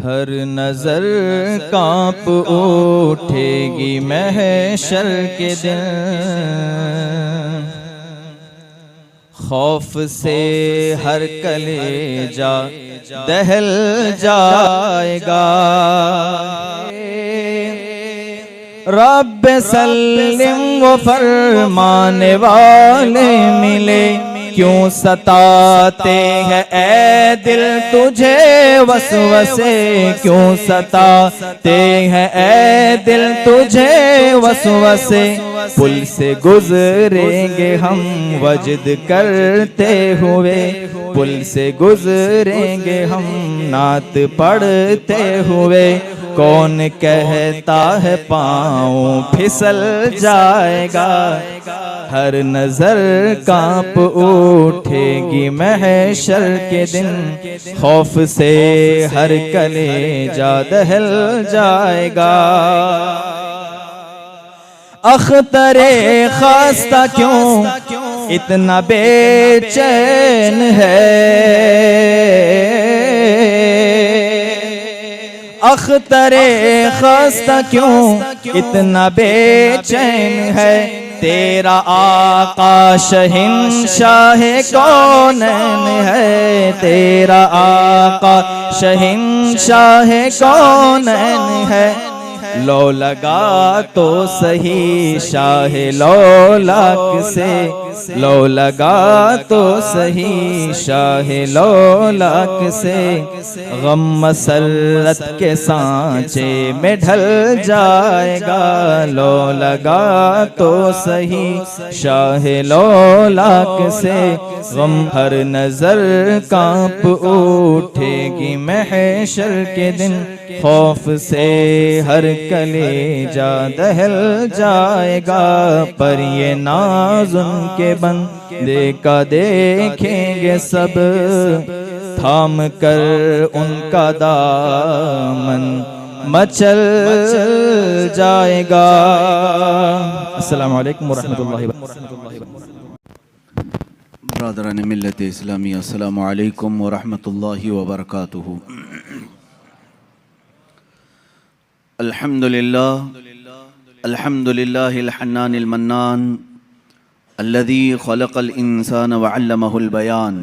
हर नजर कांप उठेगी महशर के दिन, खौफ से हर कलेजा दहल जाएगा। रब्बे सल्लिम वो फरमाने वाले मिले, क्यों सताते हैं ऐ दिल तुझे वसवसे, क्यों सताते हैं ऐ दिल तुझे वसवसे। पुल से गुजरेंगे हम वजद करते हुए, पुल से गुजरेंगे हम नात पढ़ते हुए। कौन कहता है पाँव फिसल जाएगा, हर नजर कांप उठेगी महशर के दिन, खौफ से हर कलेजा दहल जाएगा। अख्तरे खास्ता क्यों इतना बेचैन है, अख्तरे खास्ता क्यों इतना बेचैन है। तेरा आका शहंशाह कौनैन है, तेरा आका शहंशाह कौनैन है। लो लगा तो सही शाह लौलाक से, लो लगा तो सही शाह लौलाक से। गम मसरत के सांचे में ढल जाएगा, लो लगा तो सही शाह लौलाक से। गम हर नजर कांप उठेगी महशर के दिन, खौफ से हर कलेजा दहल जाएगा। पर ये नाज उनके बंदे का देखेंगे सब, थाम कर उनका दामन मचल जाएगा। अस्सलामु अलैकुम वरहमतुल्लाहि ब्रदरान मिल्लत इस्लामी, अस्सलामु अलैकुम वरहमतुल्लाहि वबरकातुहू। अल्हम्दुलिल्लाहिल हन्नानिल मन्नान अल्लज़ी खलक़ल इंसान व अल्लमहुल बयान,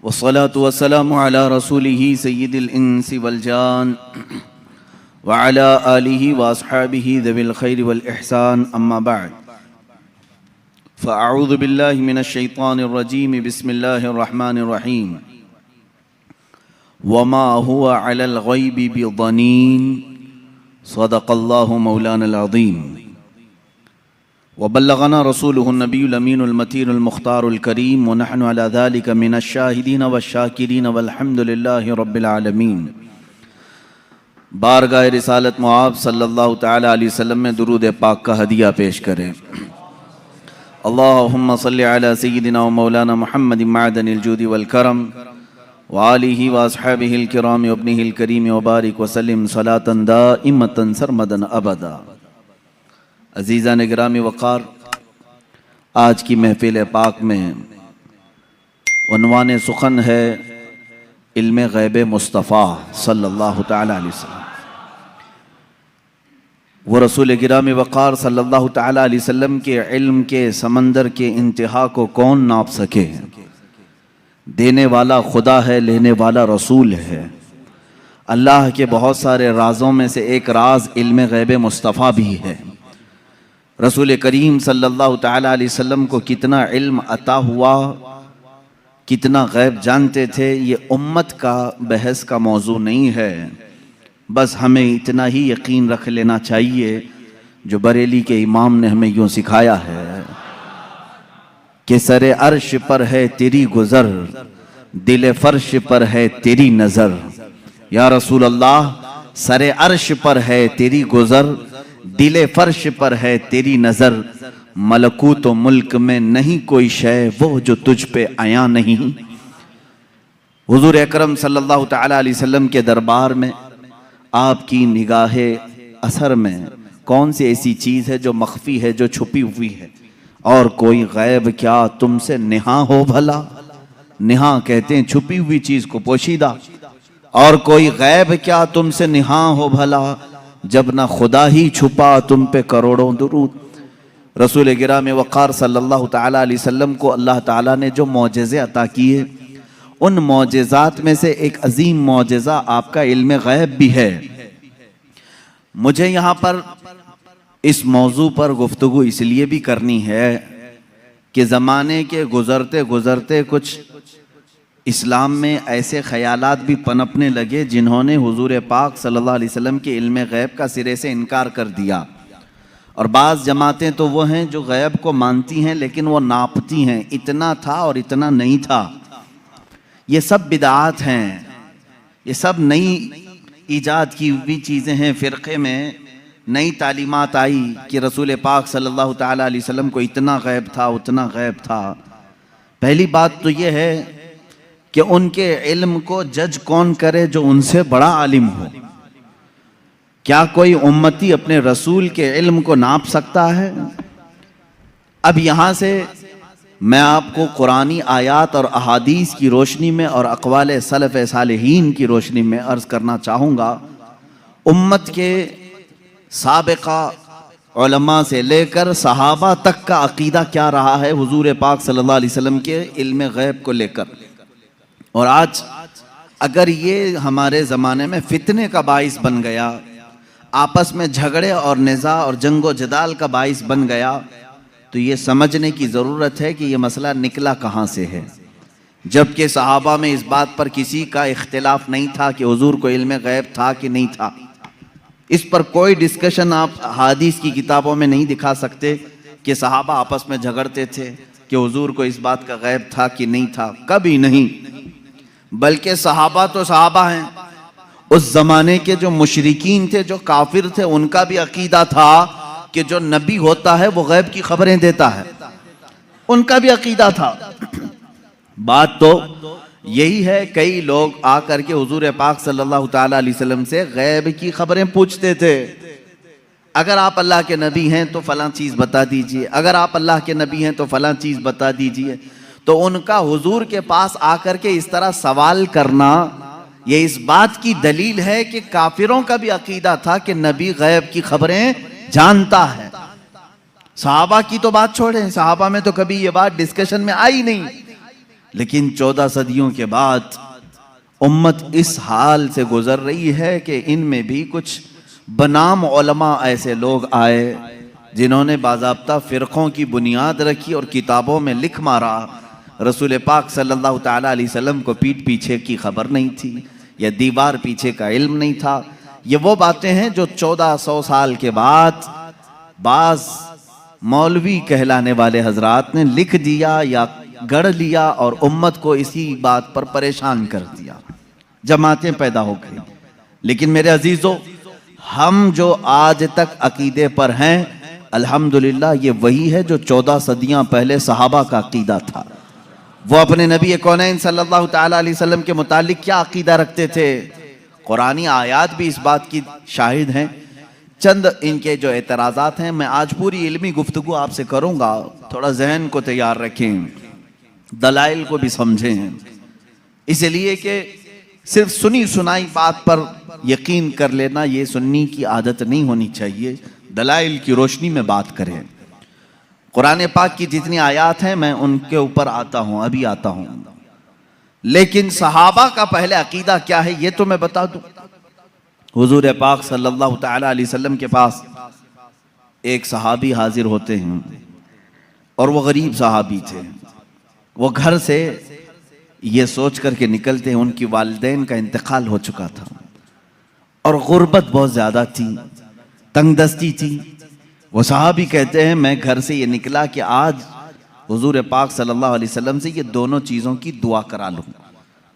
वस्सलातु वस्सलामु अला रसूलिही सय्यिदिल इंसी वल जान व अला आलिही व अस्हाबिही ज़विल खैरि वल इहसान। अम्मा बअद, फ़अऊज़ु बिल्लाहि मिनश शैतानिर रजीम, बिस्मिल्लाहिर रहमानिर रहीम। वमा हुवा अलल गैबि बिज़नीन, सदक़ल्लाहु मौलानल अज़ीम। वबल्लगना रसूलुहुन नबियुल अमीनुल मतीनुल मुख्तारुल करीम, व नहनु अला ज़ालिका मिनश शाहिदीन वश्शाकिरीन वल्हम्दुलिल्लाहि रब्बिल आलमीन। बारगाह रिसालत मुआब सल्लल्लाहु तआला अलैहि वसल्लम में दुरूद पाक का हदिया पेश करें। अल्लाहुम्मा सल्लि अला सय्यिदिना व मौलाना मुहम्मदिन मअदनिल जूदि वल करम व आलिही व अस्हाबिहिल किराम व इब्निहिल करीम व बारिक व सल्लिम सलातन दाइमतन सरमदन अबदा। अज़ीज़ान गिरामी वक़ार, आज की महफिल पाक में उन्वान सुखन है इल्म ग़ैब मुस्तफ़ा सल्लल्लाहु तआला अलैहि वसल्लम। वो रसूल गिरामी वक़ार सल्लल्लाहु तआला अलैहि वसल्लम के इल्म के समंदर के इंतहा को कौन नाप सके। देने वाला खुदा है, लेने वाला रसूल है। अल्लाह के बहुत सारे राज़ों में से एक राज इल्म ग़ैब मुस्तफ़ा भी है। रसूल करीम सल्लल्लाहु तआला अलैहि वसल्लम को कितना इल्म अता हुआ, कितना गैब जानते थे, ये उम्मत का बहस का मौजू नहीं है। बस हमें इतना ही यकीन रख लेना चाहिए जो बरेली के इमाम ने हमें यूँ सिखाया है कि सरे अर्श पर है तेरी गुज़र, दिल फर्श पर है तेरी नज़र। या रसूल अल्लाह, सरे अर्श पर है तेरी गुज़र, दिल फर्श पर है तेरी नज़र। मलकूत व मुल्क में नहीं कोई शय वो जो तुझ पे आया नहीं। हुज़ूर अकरम सल्लल्लाहु तआला अलैहि वसल्लम के दरबार में आपकी निगाहे असर में कौन सी ऐसी चीज़ है जो मख्फी है, जो छुपी हुई है। और कोई गैब क्या तुमसे निहा हो भला। निहा कहते हैं छुपी हुई चीज़ को, पोशीदा। और कोई गैब क्या तुमसे निहा हो भला, जब ना खुदा ही छुपा तुम पे करोड़ों दुरूद। रसूल गिराम वक़ार सल्लल्लाहु ताला अलैहि वसल्लम को अल्लाह ताला ने जो मौजज़े अता किए, उन मौजज़ात में से एक अजीम मौजज़ा आपका इल्म गैब भी है। मुझे यहाँ पर इस मौजू पर गुफ्तगू इसलिए भी करनी है कि ज़माने के गुज़रते गुज़रते कुछ इस्लाम में ऐसे ख़यालात भी पनपने लगे जिन्होंने हुजूर पाक सल्लल्लाहु अलैहि वसल्लम के इल्म गैब का सिरे से इनकार कर दिया। और बाज़ जमातें तो वो हैं जो गैब को मानती हैं लेकिन वो नापती हैं, इतना था और इतना नहीं था। ये सब बिदात हैं, ये सब नई ईजाद की हुई चीज़ें हैं। फ़िरक़े में नई तालीमात आई कि रसूल पाक सल्लल्लाहु ताला अलैहि वसल्लम को इतना गैब था, उतना गैब था। पहली बात तो ये है कि उनके इल्म को जज कौन करे जो उनसे बड़ा आलिम हो। क्या कोई उम्मती अपने रसूल के इल्म को नाप सकता है? अब यहाँ से मैं आपको कुरानी आयात और अहादीस की रोशनी में और अक़वाल सलफ़ सालिहीन की रोशनी में अर्ज़ करना चाहूँगा, उम्मत के साबिक़ा उलमा से लेकर सहाबा तक का अक़ीदा क्या रहा है हुजूर पाक सल्लल्लाहु अलैहि वसल्लम के इल्म गैब को लेकर। और आज अगर ये हमारे ज़माने में फितने का बाइस बन गया, आपस में झगड़े और निज़ा और जंगो जदाल का बाइस बन गया, तो ये समझने की ज़रूरत है कि ये मसला निकला कहाँ से है। जबकि सहाबा में इस बात पर किसी का इख्तिलाफ नहीं था कि हुजूर को इल्म गैब था कि नहीं था। इस पर कोई डिस्कशन आप हदीस की किताबों में नहीं दिखा सकते कि सहाबा आपस में झगड़ते थे कि हुजूर को इस बात का गैब था कि नहीं था, कभी नहीं। बल्कि सहाबा तो सहाबा हैं, उस ज़माने के जो मुशरिकीन थे, जो काफिर थे, उनका भी अकीदा था कि जो नबी होता है वो गैब की खबरें देता है, उनका भी अकीदा था। बात तो यही है, कई लोग आकर के हुजूर पाक सल्लल्लाहु ताला अलैहि वसल्लम से गैब की खबरें पूछते थे। अगर आप अल्लाह के नबी हैं तो फलां चीज़ बता दीजिए, अगर आप अल्लाह के नबी हैं तो फलां चीज़ बता दीजिए। तो उनका हुजूर के पास आकर के इस तरह सवाल करना, ये इस बात की दलील है कि काफिरों का भी अकीदा था कि नबी गैब की खबरें जानता है। सहाबा की तो बात छोड़ें, सहाबा में तो कभी ये बात डिस्कशन में आई नहीं। लेकिन 14 सदियों के बाद उम्मत इस हाल से गुजर रही है कि इनमें भी कुछ बनाम उलमा ऐसे लोग आए जिन्होंने बाज़ाब्ता फ़िरक़ों की बुनियाद रखी और किताबों में लिख मारा रसूल पाक सल्लल्लाहु ताला अलैहि वसल्लम को पीठ पीछे की खबर नहीं थी या दीवार पीछे का इल्म नहीं था। ये वो बातें हैं जो 1400 साल के बाद बाज़ मौलवी कहलाने वाले हजरात ने लिख दिया या गढ़ लिया और उम्मत को इसी बात पर परेशान कर दिया, जमातें पैदा हो गई। लेकिन मेरे अजीज़ों, हम जो आज तक अकीदे पर हैं, अल्हम्दुलिल्लाह ये वही है जो 14 सदियां पहले सहाबा का अकीदा था। वो अपने नबी कौनैन सल्लल्लाहु ताला अलैहि वसल्लम के मुतालिक क्या अकीदा रखते थे, कुरानी आयात भी इस बात की शाहिद हैं। चंद इनके जो एतराज़ात हैं, मैं आज पूरी इल्मी गुफ्तगू आपसे करूँगा, थोड़ा जहन को तैयार रखें, दलाइल को भी समझें, इसलिए कि सिर्फ सुनी सुनाई बात पर यकीन कर लेना ये सुन्नी की आदत नहीं होनी चाहिए। दलाइल की रोशनी में बात करें। कुरान पाक की जितनी आयात हैं मैं उनके ऊपर आता हूँ, अभी आता हूँ। लेकिन सहाबा का पहले अकीदा क्या है ये तो मैं बता दूँ। हुजूर पाक सल्लल्लाहु ताला अलैहि वसल्लम के पास एक सहाबी हाजिर होते हैं और वो गरीब सहाबी थे। वो घर से ये सोच करके निकलते हैं उनकी वालिदैन का इंतकाल हो चुका था और गुर्बत बहुत ज़्यादा थी, तंगदस्ती थी। वो सहाबी कहते हैं मैं घर से ये निकला कि आज हुजूर पाक सल्लल्लाहु अलैहि वसल्लम से ये दोनों चीज़ों की दुआ करा लूँ,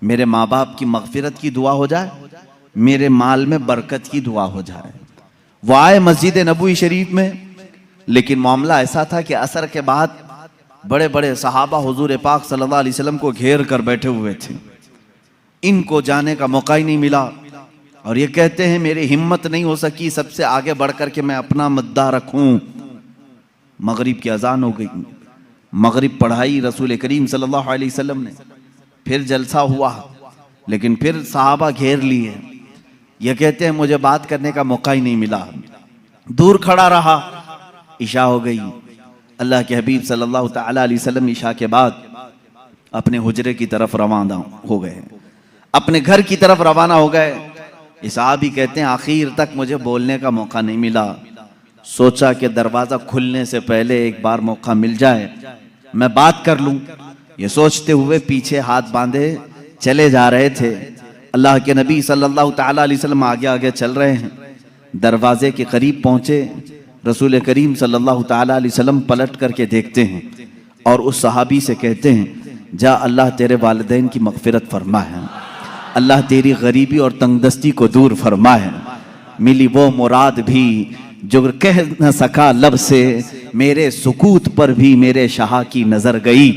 मेरे माँ बाप की मग़फ़िरत की दुआ हो जाए, मेरे माल में बरकत की दुआ हो जाए। वो आए मस्जिद नबवी शरीफ में, लेकिन मामला ऐसा था कि असर के बाद बड़े बड़े सहाबा हुजूर पाक सल्लल्लाहु अलैहि वसल्लम को घेर कर बैठे हुए थे, इनको जाने का मौका ही नहीं मिला। और ये कहते हैं मेरी हिम्मत नहीं हो सकी सबसे आगे बढ़ कर के मैं अपना मुद्दा रखूं। मगरिब की अजान हो गई, मगरिब पढ़ाई रसूल करीम सल्लल्लाहु अलैहि वसल्लम ने, फिर जलसा हुआ लेकिन फिर सहाबा घेर लिए। ये कहते हैं मुझे बात करने का मौका ही नहीं मिला, दूर खड़ा रहा। इशा हो गई। अल्लाह के हबीब सल्लल्लाहु ताला अलैहि वसल्लम इशा के बाद अपने हुजरे की तरफ रवाना हो गए, अपने घर की तरफ रवाना हो गए। ये सहाबी कहते हैं आखिर तक मुझे बोलने का मौका नहीं मिला। सोचा कि दरवाज़ा खुलने से पहले एक बार मौका मिल जाए, मैं बात कर लूं। ये सोचते हुए पीछे हाथ बांधे चले जा रहे थे। अल्लाह के नबी सल्लल्लाहु ताला अलैहि वसल्लम आगे आगे चल रहे हैं। दरवाजे के करीब पहुंचे, रसूल करीम सल्लल्लाहु ताला अलैहि वसल्लम पलट करके देखते हैं और उस सहाबी से कहते हैं जा अल्लाह तेरे वालिदैन की मगफिरत फरमा है, अल्लाह तेरी गरीबी और तंगदस्ती को दूर फरमा है। मिली वो मुराद भी जो कह न सका लब से, मेरे सुकूत पर भी मेरे शाह की नजर गई।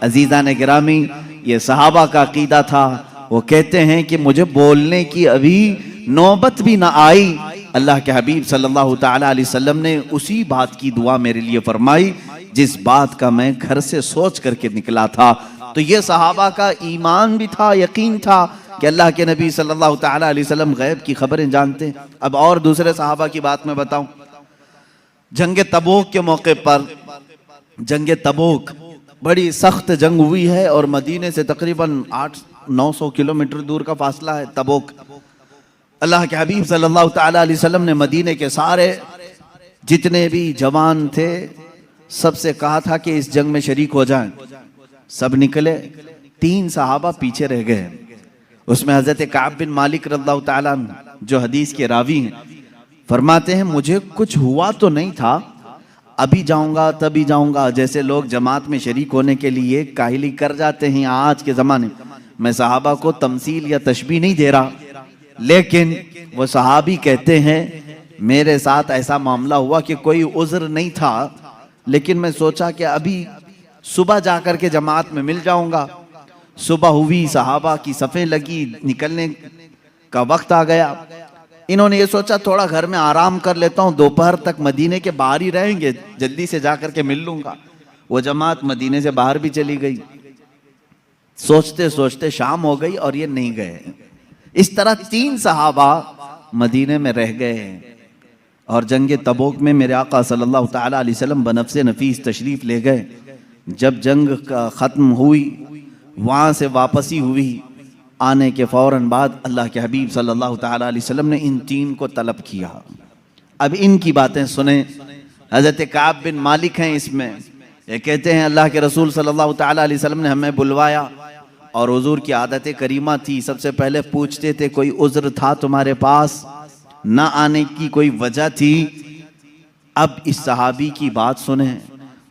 अजीज़ा ने गिरामी, ये सहाबा का अकीदा था। वो कहते हैं कि मुझे बोलने की अभी नौबत भी ना आई, अल्लाह के हबीब सल्लल्लाहु ताला अलैहि वसल्लम ने उसी बात की दुआ मेरे लिए फरमाई जिस बात का मैं घर से सोच करके निकला था। तो ये सहाबा का ईमान भी था, यकीन था कि अल्लाह के नबी सल्लल्लाहु ताला अलैहि वसल्लम गैब की खबरें जानते हैं। अब और दूसरे सहाबा की बात मैं बताऊं। जंग तबूक के मौके पर, जंग तबूक बड़ी सख्त जंग हुई है और मदीने से तकरीबन 800-900 किलोमीटर दूर का फासला है तबूक। अल्लाह के हबीब सल्लल्लाहु ताला अलैहि वसल्लम ने मदीने के सारे जितने भी जवान थे सबसे कहा था कि इस जंग में शरीक हो जाएं। सब निकले, 3 सहाबा पीछे रह गए। उसमें हजरत काब बिन मालिक रज़ियल्लाहु ताला अन्हु जो हदीस के रावी हैं, फरमाते हैं मुझे कुछ हुआ तो नहीं था, अभी जाऊंगा तभी जाऊंगा, जैसे लोग जमात में शरीक होने के लिए काहिली कर जाते हैं आज के ज़माने में। मैं सहाबा को तमसील या तशबीह नहीं दे रहा, लेकिन वो सहाबी कहते हैं मेरे साथ ऐसा मामला हुआ कि कोई उज़्र नहीं था, लेकिन मैं सोचा कि अभी सुबह जाकर के जमात में मिल जाऊंगा। सुबह हुई, सहाबा की सफ़ें लगी, निकलने का वक्त आ गया। इन्होंने ये सोचा थोड़ा घर में आराम कर लेता हूँ, दोपहर तक मदीने के बाहर ही रहेंगे, जल्दी से जा करके मिल लूंगा। वो जमात मदीने से बाहर भी चली गई। सोचते सोचते शाम हो गई और ये नहीं गए। इस तरह 3 सहाबा मदीने में रह गए और जंग तबूक में मेरे आका सल्लल्लाहु ताला अलैहि वसल्लम बनफ्से नफीस तशरीफ ले गए। जब जंग का ख़त्म हुई, वहाँ से वापसी हुई, आने के फ़ौरन बाद अल्लाह के हबीब सल्लल्लाहु ताला अलैहि वसल्लम ने इन 3 को तलब किया। अब इनकी बातें सुने। हज़रत काब बिन मालिक हैं इसमें। ये कहते हैं अल्लाह के रसूल सल्लल्लाहु ताला अलैहि वसल्लम ने हमें बुलवाया और हुजूर की आदत करीमा थी, सबसे पहले पूछते थे कोई उज़्र था तुम्हारे पास, ना आने की कोई वजह थी। अब इस सहाबी की बात सुने,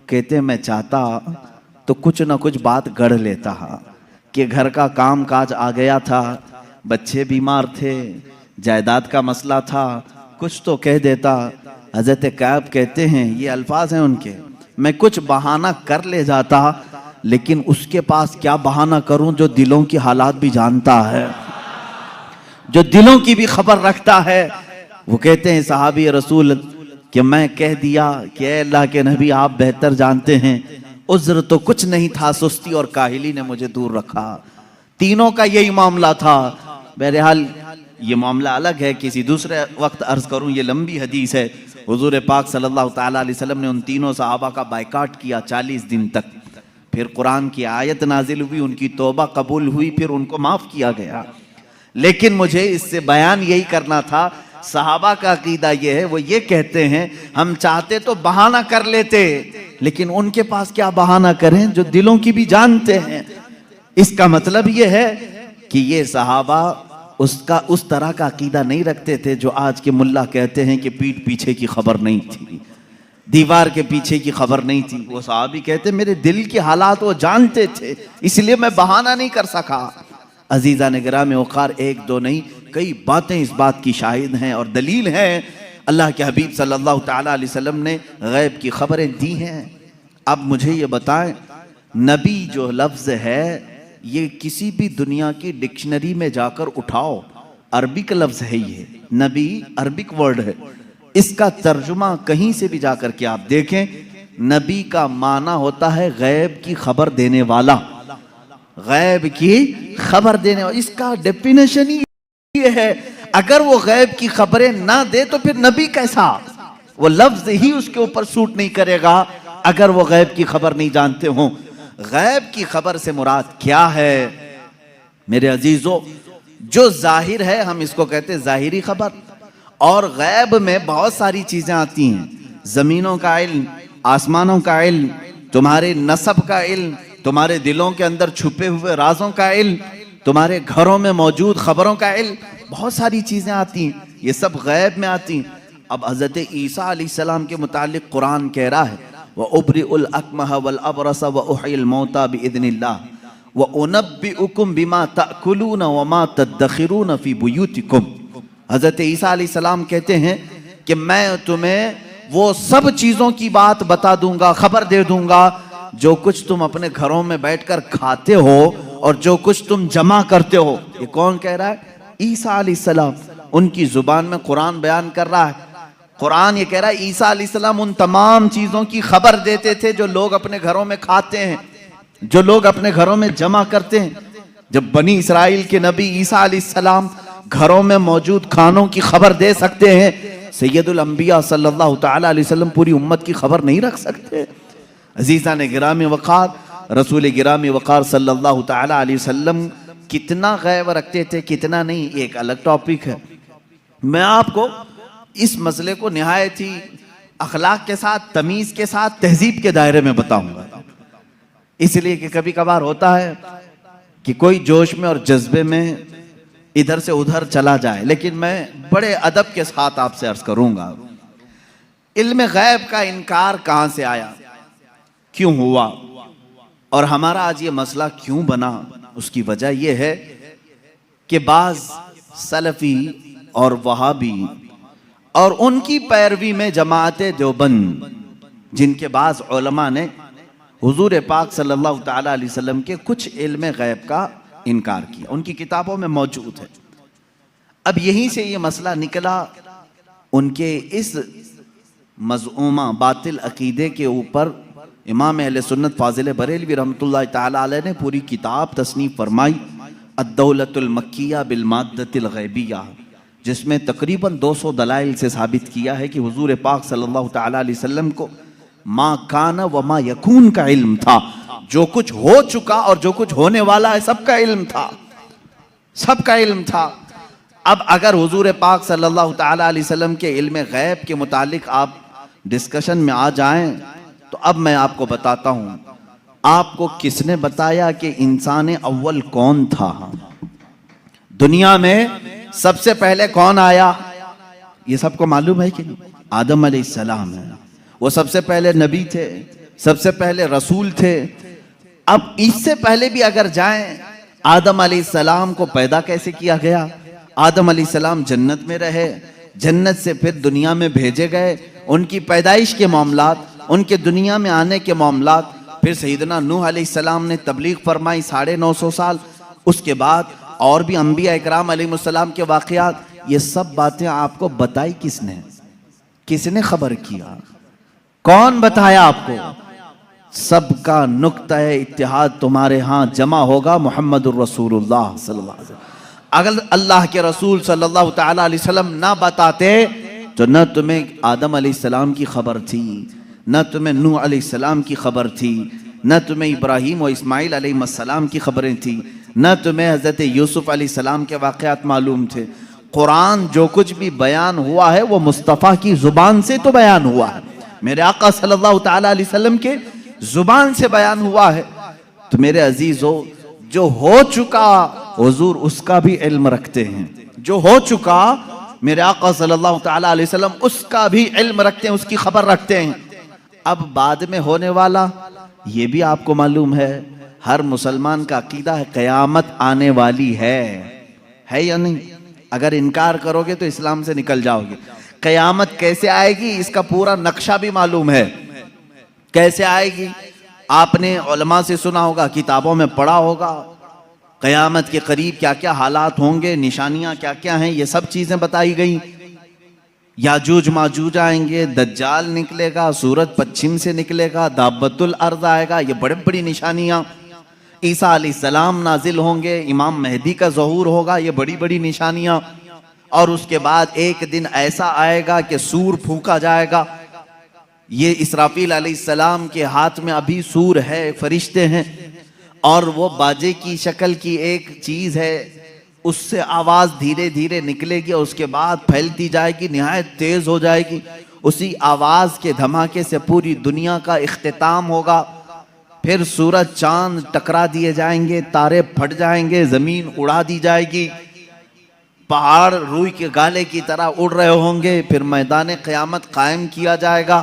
कहते मैं चाहता तो कुछ ना कुछ बात गढ़ लेता कि घर का काम काज आ गया था, बच्चे बीमार थे, जायदाद का मसला था, कुछ तो कह देता। हज़रत काब कहते हैं, ये अल्फाज हैं उनके, मैं कुछ बहाना कर ले जाता, लेकिन उसके पास क्या बहाना करूं जो दिलों की हालात भी जानता है, जो दिलों की भी खबर रखता है। वो कहते हैं सहाबी रसूल कि मैं कह दिया कि अल्लाह के नबी आप बेहतर जानते हैं, उज़्र तो कुछ नहीं था, सुस्ती और काहिली ने मुझे दूर रखा। तीनों का यही मामला था। बहरहाल ये मामला अलग है, किसी दूसरे वक्त अर्ज करूं, ये लंबी हदीस है। हुजूर पाक सल्लल्लाहु ताला अलैहि वसल्लम ने उन तीनों सहाबा का बायकाट किया 40 दिन तक। फिर कुरान की आयत नाजिल हुई, उनकी तौबा कबूल हुई, फिर उनको माफ़ किया गया। लेकिन मुझे इससे बयान यही करना था, सहाबा का अकीदा ये है, वो ये कहते हैं हम चाहते तो बहाना कर लेते, लेकिन उनके पास क्या बहाना करें जो दिलों की भी जानते हैं। इसका मतलब ये है कि ये सहाबा उसका उस तरह का अकीदा नहीं रखते थे जो आज के मुल्ला कहते हैं कि पीठ पीछे की खबर नहीं थी, दीवार के पीछे की खबर नहीं थी। वो सहाबी कहते मेरे दिल के हालात वो जानते थे, इसलिए मैं बहाना नहीं कर सका। अजीज़ा ने गिरामी वक़ार, 1-2 नहीं, कई बातें इस बात की शाहिद हैं और दलील हैं। अल्लाह के हबीब सल्लल्लाहु ताला अलैहि वसल्लम ने गैब की खबरें दी हैं। अब मुझे ये बताएं, नबी जो लफ्ज़ है ये किसी भी दुनिया की डिक्शनरी में जाकर उठाओ, अरबिक लफ्ज़ है ये, नबी अरबिक वर्ड है। इसका तर्जुमा कहीं से भी जाकर के आप देखें, नबी का माना होता है गैब की खबर देने वाला। गैब की खबर देने वाला। इसका डेफिनेशन ही ये है, अगर वो गैब की खबरें ना दे तो फिर नबी कैसा? वो लफ्ज ही उसके ऊपर सूट नहीं करेगा अगर वो गैब की खबर नहीं जानते हो। गैब की खबर से मुराद क्या है मेरे अजीजों? जो जाहिर है हम इसको कहते हैं जाहिरी खबर, और गैब में बहुत सारी चीजें आती हैं। जमीनों का इल्म, आसमानों का इल्म, तुम्हारे नसब का इल्म, तुम्हारे दिलों के अंदर छुपे हुए राजों का इल्म, तुम्हारे घरों में मौजूद खबरों का इल्म, बहुत सारी चीजें आती हैं, ये सब गैब में आती हैं। अब हजरत ईसा अलैहिस्सलाम के मुतालिक कुरान कह रहा है, व उब्रिउल अकमह वल अबरस व उहिल मौता बिइज़्निल्लाह व उनब्बिउकुम बिमा ताकुलून व मा तदखिरून फी बुयूतिकुम। हजरत ईसा अलैहिस्सलाम कहते हैं कि मैं तुम्हें वो सब चीजों की बात बता दूंगा, खबर दे दूंगा जो कुछ तुम अपने घरों में बैठकर खाते हो और जो कुछ तुम जमा करते हो। ये कौन कह रहा है? ईसा अलैहिस्सलाम। उनकी जुबान में कुरान बयान कर रहा है। कुरान ये कह रहा है ईसा अलैहिस्सलाम उन तमाम चीजों की खबर देते थे जो लोग अपने घरों में खाते हैं, जो लोग अपने घरों में जमा करते हैं। जब बनी इस्राइल के नबी ईसा अलैहिस्सलाम घरों में मौजूद खानों की खबर दे सकते हैं, सैयदुल अंबिया सल्लल्लाहु तआला अलैहि वसल्लम पूरी उम्मत की खबर नहीं रख सकते? अजीज़ान गिरामी वक़ार, रसूल गिरामी वक़ार सल्लल्लाहु तआला अलैहि वसल्लम कितना गैब रखते थे, कितना नहीं, एक अलग टॉपिक है। मैं आपको इस मसले को निहायत ही अखलाक के साथ, तमीज के साथ, तहजीब के दायरे में बताऊंगा। इसलिए कि कभी कभार होता है कि कोई जोश में और जज्बे में इधर से उधर चला जाए, लेकिन मैं बड़े अदब के साथ आपसे अर्ज करूंगा, इल्म गैब का इनकार कहां से आया, क्यों हुआ, और हमारा आज ये मसला क्यों बना। उसकी वजह यह है कि बाज सलफी और वहाबी और उनकी पैरवी में जमाअते देवबंद, जिनके बाज उलमा ने हुजूर पाक सल्लल्लाहु तआला अलैहि वसल्लम के कुछ इल्म गैब का इनकार किया, उनकी किताबों में मौजूद है। अब यहीं से ये मसला निकला, उनके इस मज़ऊमा बातिल अकीदे के ऊपर इमाम अहले सुन्नत फाजिल बरेलवी रहमतुल्लाह ताला अलैह ने पूरी किताब तसनीफ फरमाई, अद्दौलतुल मक्किया बिल माद्दतिल गैबिया, जिसमें तकरीबन 200 दलाइल से साबित किया है कि हुजूर पाक सल्लल्लाहु तआला अलैहि वसल्लम को मा काना व मा यकून का इल्म था। जो कुछ हो चुका और जो कुछ होने वाला है सबका इल्म था, सबका इल्म था। अब अगर हुजूर पाक सल्लल्लाहु तआला अलैहि वसल्लम के इल्म गैब के मुतालिक आप डिस्कशन में आ जाएं, तो अब मैं आपको बताता हूं, आपको किसने बताया कि इंसान अव्वल कौन था? दुनिया में सबसे पहले कौन आया? ये सबको मालूम है कि नहीं? आदम अलैहिस्सलाम है। वो सबसे पहले नबी थे, सबसे पहले रसूल थे। अब इससे पहले भी अगर जाएं, आदम अलैहिस्सलाम को पैदा कैसे किया गया? आदम अलैहिस्सलाम जन्नत में रहे, जन्नत से फिर दुनिया में भेजे गए, उनकी पैदाइश के मामलात, उनके दुनिया में आने के मामलात, फिर सैयदना नूह अलैहिस्सलाम ने तबलीग फरमाई 950 साल, उसके बाद और भी अंबिया इकराम अलैहिस्सलाम के वाक़यात। ये सब बातें आपको बताई किसने? किसने खबर किया? कौन बताया आपको? सबका नुक्ता इत्तिहाद तुम्हारे यहाँ जमा होगा मोहम्मदुर रसूलुल्लाह सल्लल्लाहु अलैहि वसल्लम। अगर अल्लाह के रसूल सल्लल्लाहु तआला अलैहि वसल्लम ना बताते तो न तुम्हें आदम अलैहिस्सलाम की खबर थी, न तुम्हें नूह अलैहिस्सलाम की खबर थी, न तुम्हें इब्राहीम और इस्माइल अलैहिस्सलाम की खबरें थी, न तुम्हें हज़रत यूसुफ अलैहिस्सलाम के वाक़यात मालूम थे। कुरान जो कुछ भी बयान हुआ है वो मुस्तफ़ा की ज़ुबान से तो बयान हुआ है, मेरे आका सल्लल्लाहु तआला अलैहि वसल्लम के ज़ुबान से बयान हुआ है। तो मेरे अजीज़ों, जो हो चुका हुजूर उसका भी इल्म रखते हैं, जो हो चुका मेरे आका सल्लल्लाहु तआला अलैहि वसल्लम उसका भी इल्म रखते हैं, उसकी खबर रखते हैं। अब बाद में होने वाला ये भी आपको मालूम है, हर मुसलमान का अकीदा है क़यामत आने वाली है या नहीं? अगर इनकार करोगे तो इस्लाम से निकल जाओगे। क़यामत कैसे आएगी इसका पूरा नक्शा भी मालूम है, कैसे आएगी आपने उलमा से सुना होगा, किताबों में पढ़ा होगा। क़यामत के करीब क्या क्या हालात होंगे, निशानियां क्या क्या हैं, ये सब चीजें बताई गई। याजूज माजूज आएंगे, दज्जाल निकलेगा, सूरज पश्चिम से निकलेगा, दाबतुल अर्द आएगा, ये बड़ी बड़ी निशानियां। ईसा अलैहिस्सलाम नाजिल होंगे, इमाम मेहदी का ज़हूर होगा, ये बड़ी बड़ी निशानियां। और उसके बाद एक दिन ऐसा आएगा कि सूर फूंका जाएगा। ये इसराफील अलैहिस्सलाम के हाथ में अभी सूर है, फरिश्ते हैं, और वो बाजे की शक्ल की एक चीज है, उससे आवाज धीरे धीरे निकलेगी और उसके बाद फैलती जाएगी, निहायत तेज हो जाएगी। उसी आवाज के धमाके से पूरी दुनिया का इख्तिताम होगा। फिर सूरज चांद टकरा दिए जाएंगे, तारे फट जाएंगे, जमीन उड़ा दी जाएगी, पहाड़ रूई के गाले की तरह उड़ रहे होंगे। फिर मैदान क़यामत कायम किया जाएगा,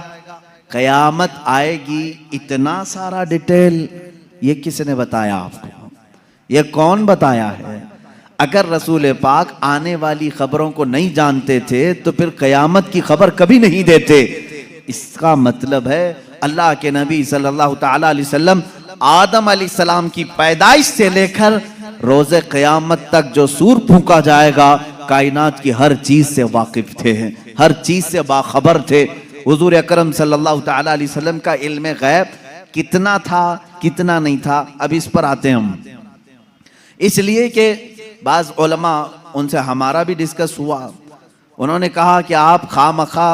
क़यामत आएगी। इतना सारा डिटेल ये किसने बताया आपको? ये कौन बताया है? अगर रसूल पाक आने वाली खबरों को नहीं जानते थे तो फिर क़यामत की खबर कभी नहीं देते। इसका मतलब है अल्लाह के नबी सल्लल्लाहु तआला अलैहि वसल्लम आदम अलैहिस्सलाम की पैदाइश से लेकर रोज़े क़यामत तक जो सूर फूंका जाएगा, कायनात की हर चीज से वाकिफ थे, हर चीज से बाखबर थे। हुजूर अकरम सल्लल्लाहु तआला अलैहि वसल्लम का इल्म गैब कितना था, कितना नहीं था, अब इस पर आते हैं हम। इसलिए कि बाज़ उलमा, उनसे हमारा भी डिस्कस हुआ, उन्होंने कहा कि आप खामखा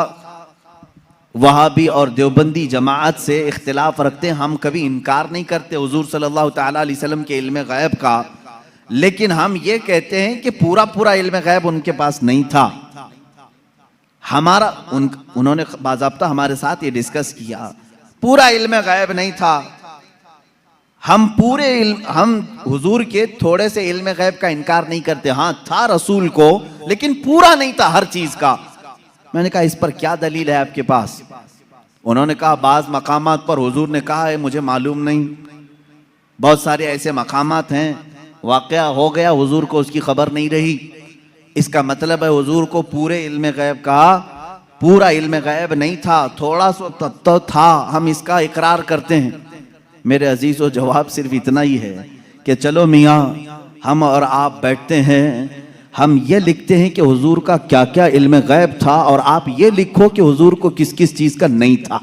वहाबी और देवबंदी जमात से इख्तिलाफ रखते हैं। हम कभी इनकार नहीं करते हुजूर सल्लल्लाहु तआला अलैहि वसल्लम के इल्म गैब का, लेकिन हम ये कहते हैं कि पूरा पूरा इल्म गैब उनके पास नहीं था। हमारा उन्होंने बाज़ाब्ता हमारे साथ ये डिस्कस किया, पूरा इल्म गैब नहीं था। हम हम हुजूर के थोड़े से इल्म गैब का इनकार नहीं करते, हाँ था रसूल को, लेकिन पूरा नहीं था हर चीज का। मैंने कहा इस पर क्या दलील है आपके पास? उन्होंने कहा बाज़ मकामात पर हुजूर ने कहा है मुझे मालूम नहीं, बहुत सारे ऐसे मकामात हैं वाक़या हो गया, हुजूर को उसकी खबर नहीं रही। इसका मतलब है हुजूर को पूरे इल्म गैब का पूरा इल्म गैब नहीं था, थोड़ा सा तो था, हम इसका इकरार करते हैं। मेरे अजीज़ों, जवाब सिर्फ इतना ही है कि चलो मियाँ, हम और आप बैठते हैं, हम ये लिखते हैं कि हुजूर का क्या क्या इल्म गैब था, और आप ये लिखो कि हुजूर को किस किस चीज़ का नहीं था।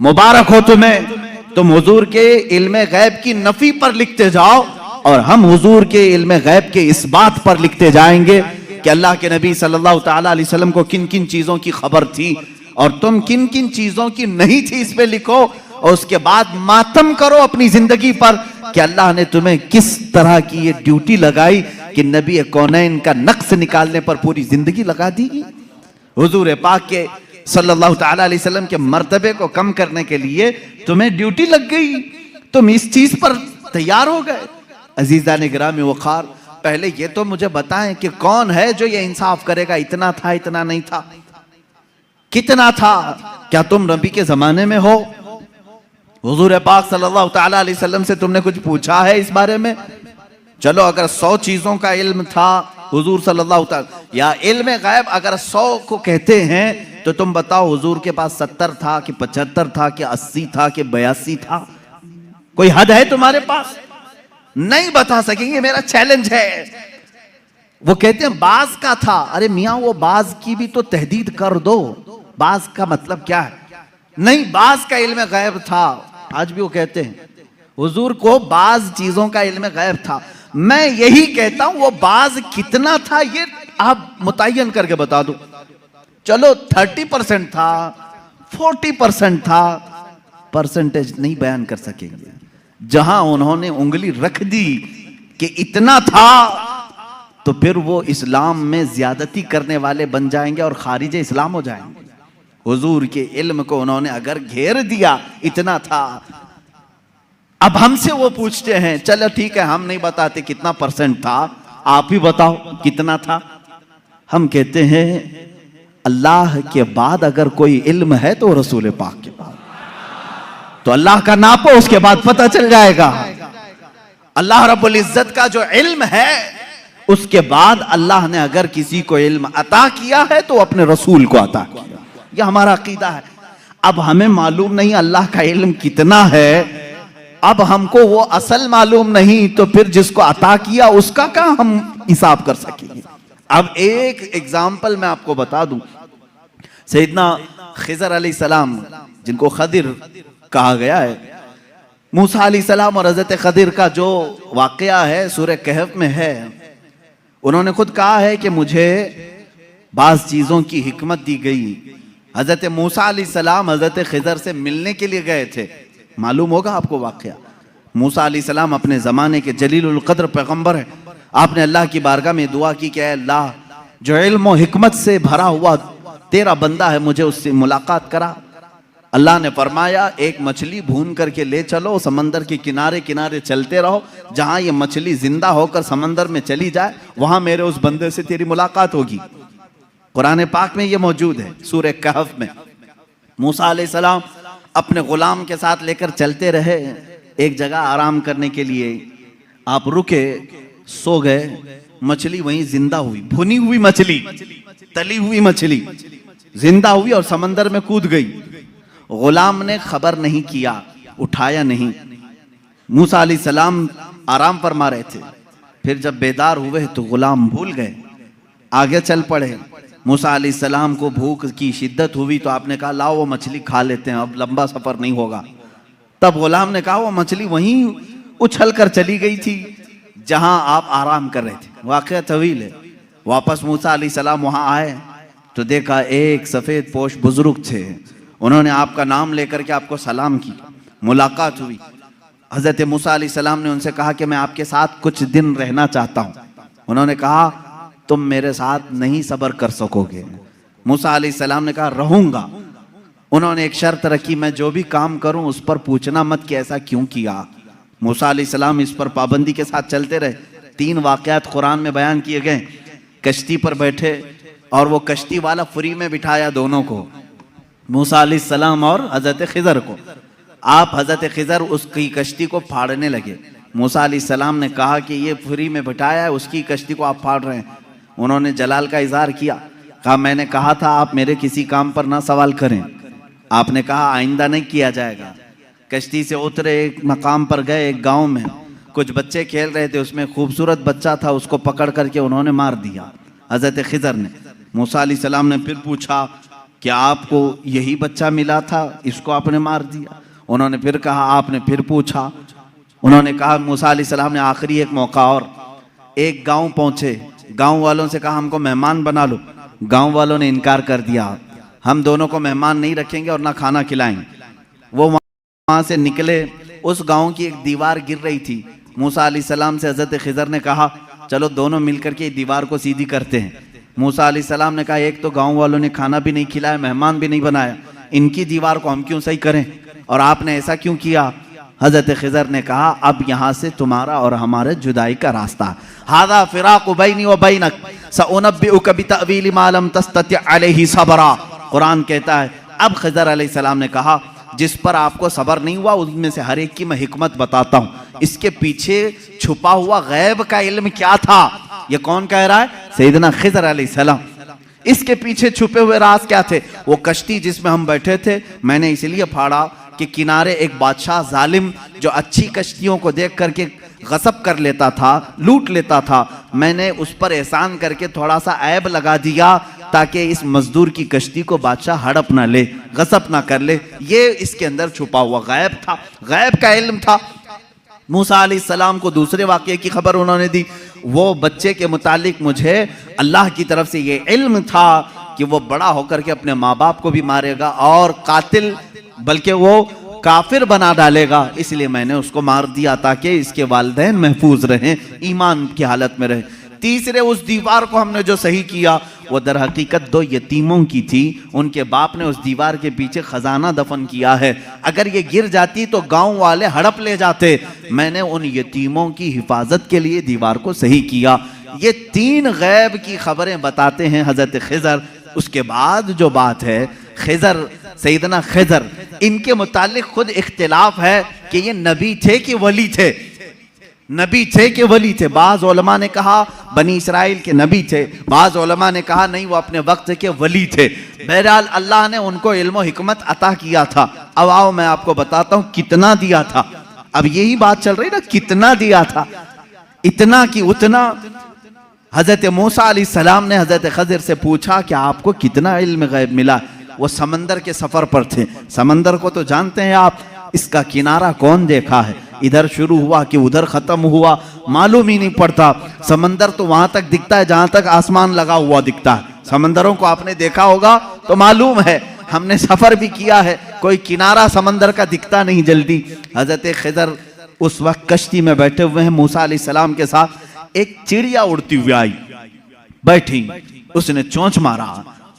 मुबारक हो तुम्हें, तुम हुजूर के इल्म गैब की नफी पर लिखते जाओ, और हम हुजूर के इल्म गैब के इस बात पर लिखते जाएंगे कि अल्लाह के नबी सल्लल्लाहु तआला अलैहि वसल्लम को किन किन चीज़ों की खबर थी और तुम किन किन चीज़ों की नहीं थी, इस पे लिखो। और उसके बाद मातम करो अपनी जिंदगी पर कि अल्लाह ने तुम्हें किस तरह की ये ड्यूटी लगाई कि नबी कौनैन का नक्श निकालने पर पूरी जिंदगी लगा दी। हुजूर पाक के सल्लल्लाहु तआला अलैहि वसल्लम के मर्तबे को कम करने के लिए तुम्हें ड्यूटी लग गई, तुम इस चीज पर तैयार हो गए। अजीज़ान गिरामी वक़ार, पहले ये तो मुझे बताएं कि कौन है जो ये इंसाफ करेगा, इतना था इतना नहीं था, कितना था? क्या तुम नबी के जमाने में हो? हुजूर पाक सल्लल्लाहु तआला अलैहि वसल्लम से तुमने कुछ पूछा है इस बारे में? चलो अगर 100 चीजों का इल्म था हुजूर सल्लल्लाहु तआला, या इल्म गैब अगर 100 को कहते हैं तो तुम बताओ हुजूर के पास 70 था कि 75 था कि 80 था कि 82 था? कोई हद है तुम्हारे पास? नहीं बता सकेंगे, मेरा चैलेंज है। वो कहते हैं बाज का था। अरे मियां, वो बाज की भी तो तहदीद कर दो, बाज का मतलब क्या है? नहीं, बाज का इल्म गैब था। आज भी वो कहते हैं हुजूर को बाज चीजों का इल्म गैब था। मैं यही कहता हूं वो बाज कितना था ये आप मुतय्यन करके बता दो। चलो 30% था, 40% था, परसेंटेज नहीं बयान कर सकेंगे। जहां उन्होंने उंगली रख दी कि इतना था, तो फिर वो इस्लाम में ज्यादती करने वाले बन जाएंगे और खारिज इस्लाम हो जाएंगे। हुजूर के इल्म को उन्होंने अगर घेर दिया इतना था। अब हमसे वो पूछते हैं चलो ठीक है, हम नहीं बताते कितना परसेंट था, आप ही बताओ कितना था। हम कहते हैं अल्लाह के बाद अगर कोई इल्म है तो रसूल पाक के बाद, तो अल्लाह का नापो, उसके बाद पता चल जाएगा। अल्लाह रब्बुल इज्जत का जो इल्म है, उसके बाद अल्लाह ने अगर किसी को इल्म अता किया है तो अपने रसूल को अता किया। यह हमारा अकीदा है। अब हमें मालूम नहीं अल्लाह का इल्म कितना है, अब हमको वो असल मालूम नहीं, तो फिर जिसको अता किया उसका क्या हम हिसाब कर सकेंगे? अब एक एग्जाम्पल मैं आपको बता दूं। सैयदना खिज़र अलैहिस्सलाम, जिनको खदिर कहा गया है, मूसा अलैहिस्सलाम और हजरत खदिर का जो वाकया है सूरह कहफ में है, उन्होंने खुद कहा है कि मुझे बाज़ चीज़ों की हिकमत दी गई। हजरत मूसा अलैहिस्सलाम हजरत खिदर से मिलने के लिए गए थे, मालूम होगा आपको वाकया। मूसा अलैहिस्सलाम अपने ज़माने के जलीलुल क़द्र पैगम्बर हैं। आपने अल्लाह की बारगाह में दुआ की कि अल्लाह, जो इल्म और हिकमत से भरा हुआ तेरा बंदा है, मुझे उससे मुलाकात करा। अल्लाह ने फरमाया, एक मछली भून करके ले चलो, समंदर के किनारे किनारे चलते रहो, जहां ये मछली जिंदा होकर समंदर में चली जाए वहां मेरे उस बंदे से तेरी मुलाकात होगी। कुरान पाक में ये मौजूद है सूरह कहफ में। मूसा अलैहिस्सलाम अपने गुलाम के साथ लेकर चलते रहे, एक जगह आराम करने के लिए आप रुके, सो गए, मछली वहीं जिंदा हुई, भुनी हुई मछली, तली हुई मछली जिंदा हुई और समंदर में कूद गई। गुलाम ने खबर नहीं किया, उठाया नहीं। मूसा अलैहिस्सलाम आराम फरमा रहे थे, फिर जब बेदार हुए तो गुलाम भूल गए, आगे चल पड़े। मूसा अलैहिस्सलाम को भूख की शिद्दत हुई तो आपने कहा लाओ वो मछली खा लेते हैं, अब लंबा सफर नहीं होगा। तब गुलाम ने कहा वो मछली वहीं उछल कर चली गई थी जहां आप आराम कर रहे थे। वाकया तवील है। वापस मूसा अलैहिस्सलाम वहां आए तो देखा एक सफेद पोश बुजुर्ग थे, उन्होंने आपका नाम लेकर के आपको सलाम की, मुलाकात हुई। हजरत मूसा अलैहिस्सलाम ने उनसे कहा कि मैं आपके साथ कुछ दिन रहना चाहता हूं। उन्होंने कहा तुम मेरे साथ नहीं सब्र कर सकोगे। मूसा अलैहिस्सलाम ने कहा रहूंगा। उन्होंने एक शर्त रखी, मैं जो भी काम करूं उस पर पूछना मत कि ऐसा क्यों किया। मूसा अलैहिस्सलाम इस पर पाबंदी के साथ चलते रहे। 3 वाकयात कुरान में बयान किए गए। कश्ती पर बैठे और वो कश्ती वाला फ्री में बिठाया दोनों को, मूसा अलैहिस्सलाम और हजरत खिदर को। आप हजरत खिदर उसकी कश्ती को फाड़ने लगे। मूसा अलैहिस्सलाम ने कहा कि ये फ्री में बिठाया है, उसकी कश्ती को आप फाड़ रहे हैं। उन्होंने जलाल का इजहार किया, कहा मैंने कहा था आप मेरे किसी काम पर ना सवाल करें। आपने कहा आइंदा नहीं किया जाएगा। कश्ती से उतरे, एक मकाम पर गए, एक गांव में कुछ बच्चे खेल रहे थे, उसमें खूबसूरत बच्चा था, उसको पकड़ करके उन्होंने मार दिया हजरत खिदर ने। मूसा अलैहिस्सलाम ने फिर पूछा क्या आपको यही बच्चा मिला था, इसको आपने मार दिया? उन्होंने फिर कहा। आपने फिर पूछा। उन्होंने कहा मूसा अलैहिस्सलाम ने आखिरी एक मौका और, एक गांव पहुंचे, गांव वालों से कहा हमको मेहमान बना लो। गांव वालों ने इनकार कर दिया, हम दोनों को मेहमान नहीं रखेंगे और ना खाना खिलाएंगे। वो वहां से निकले, उस गांव की एक दीवार गिर रही थी। मूसा अलैहिस्सलाम से हजरत खिदर ने कहा चलो दोनों मिलकर के दीवार को सीधी करते हैं। मूसा अलैहिस्सलाम ने कहा एक तो गांव वालों ने खाना भी नहीं खिलाया, मेहमान भी नहीं बनाया, इनकी दीवार को हम क्यों सही करें, और आपने ऐसा क्यों किया? हजरत खिदर ने कहा अब यहाँ से तुम्हारा और हमारे जुदाई का रास्ता, हादा फिराकु बैनी व बैनक सउनब्बिउका बितअवील मा लम तस्तति अलैहि सबरा। कुरान कहता है अब खिदर अलैहिस्सलाम ने कहा जिस पर आपको सबर नहीं हुआ उनमें से हर एक की मैं हिकमत बताता हूँ, इसके पीछे छुपा हुआ गैब का इल्म क्या था। ये कौन कह रहा है? सैयदना खिदर अलैहिस्सलाम। इसके पीछे छुपे हुए राज क्या थे? वो कश्ती जिसमें हम बैठे थे, मैंने इसलिए फाड़ा कि किनारे एक बादशाह जालिम जो अच्छी कश्तियों को देख करके गसब कर लेता था, लूट लेता था, मैंने उस पर एहसान करके थोड़ा सा ऐब लगा दिया ताकि इस मजदूर की कश्ती को बादशाह हड़प ना ले, गसब ना कर ले। ये इसके अंदर छुपा हुआ गैब था, गैब का इल्म था। मूसा अलैहिस्सलाम को दूसरे वाक़ये की खबर उन्होंने दी। वो बच्चे के मुतालिक मुझे अल्लाह की तरफ से ये इल्म था कि वो बड़ा होकर के अपने माँ बाप को भी मारेगा और कातिल बल्कि वो काफिर बना डालेगा, इसलिए मैंने उसको मार दिया ताकि इसके वालिदैन महफूज रहें, ईमान की हालत में रहें। तीसरे, उस दीवार को हमने जो सही किया वो दर हकीकत 2 यतीमों की थी, उनके बाप ने उस दीवार के पीछे खजाना दफन किया है, अगर ये गिर जाती तो गांव वाले हड़प ले जाते। मैंने उन यतीमों की हिफाजत के लिए दीवार को सही किया। ये 3 गैब की खबरें बताते हैं हजरत खिदर। उसके बाद जो बात है खिदर, सैयदना खिदर, इनके मुतालिक खुद इख्तिलाफ है कि ये नबी थे कि वली थे, नबी थे कि वली थे। बाज़ उलमा ने कहा बनी इसराइल के नबी थे, बाज़ उलमा ने कहा नहीं वो अपने वक्त के वली थे। बहरहाल अल्लाह ने उनको इल्म हिकमत अता किया था। अब आओ मैं आपको बताता हूँ कितना दिया था। अब यही बात चल रही ना, कितना दिया था, इतना कि उतना। हजरत मूसा अलैहिस्सलाम ने हजरत खिदर से पूछा कि आपको कितना इल्म गैब मिला? वो समंदर के सफर पर थे। समंदर को तो जानते हैं आप, इसका किनारा कौन देखा है, इधर शुरू हुआ कि उधर खत्म हुआ, मालूम ही नहीं पड़ता। समंदर तो वहां तक दिखता है जहां तक आसमान लगा हुआ दिखता है। समंदरों को आपने देखा होगा तो मालूम है, हमने सफर भी किया है, कोई किनारा समंदर का दिखता नहीं जल्दी। हजरत खिदर उस वक्त कश्ती में बैठे हुए हैं मूसा अलैहिस्सलाम के साथ, एक चिड़िया उड़ती हुई आई, बैठी, उसने चोंच मारा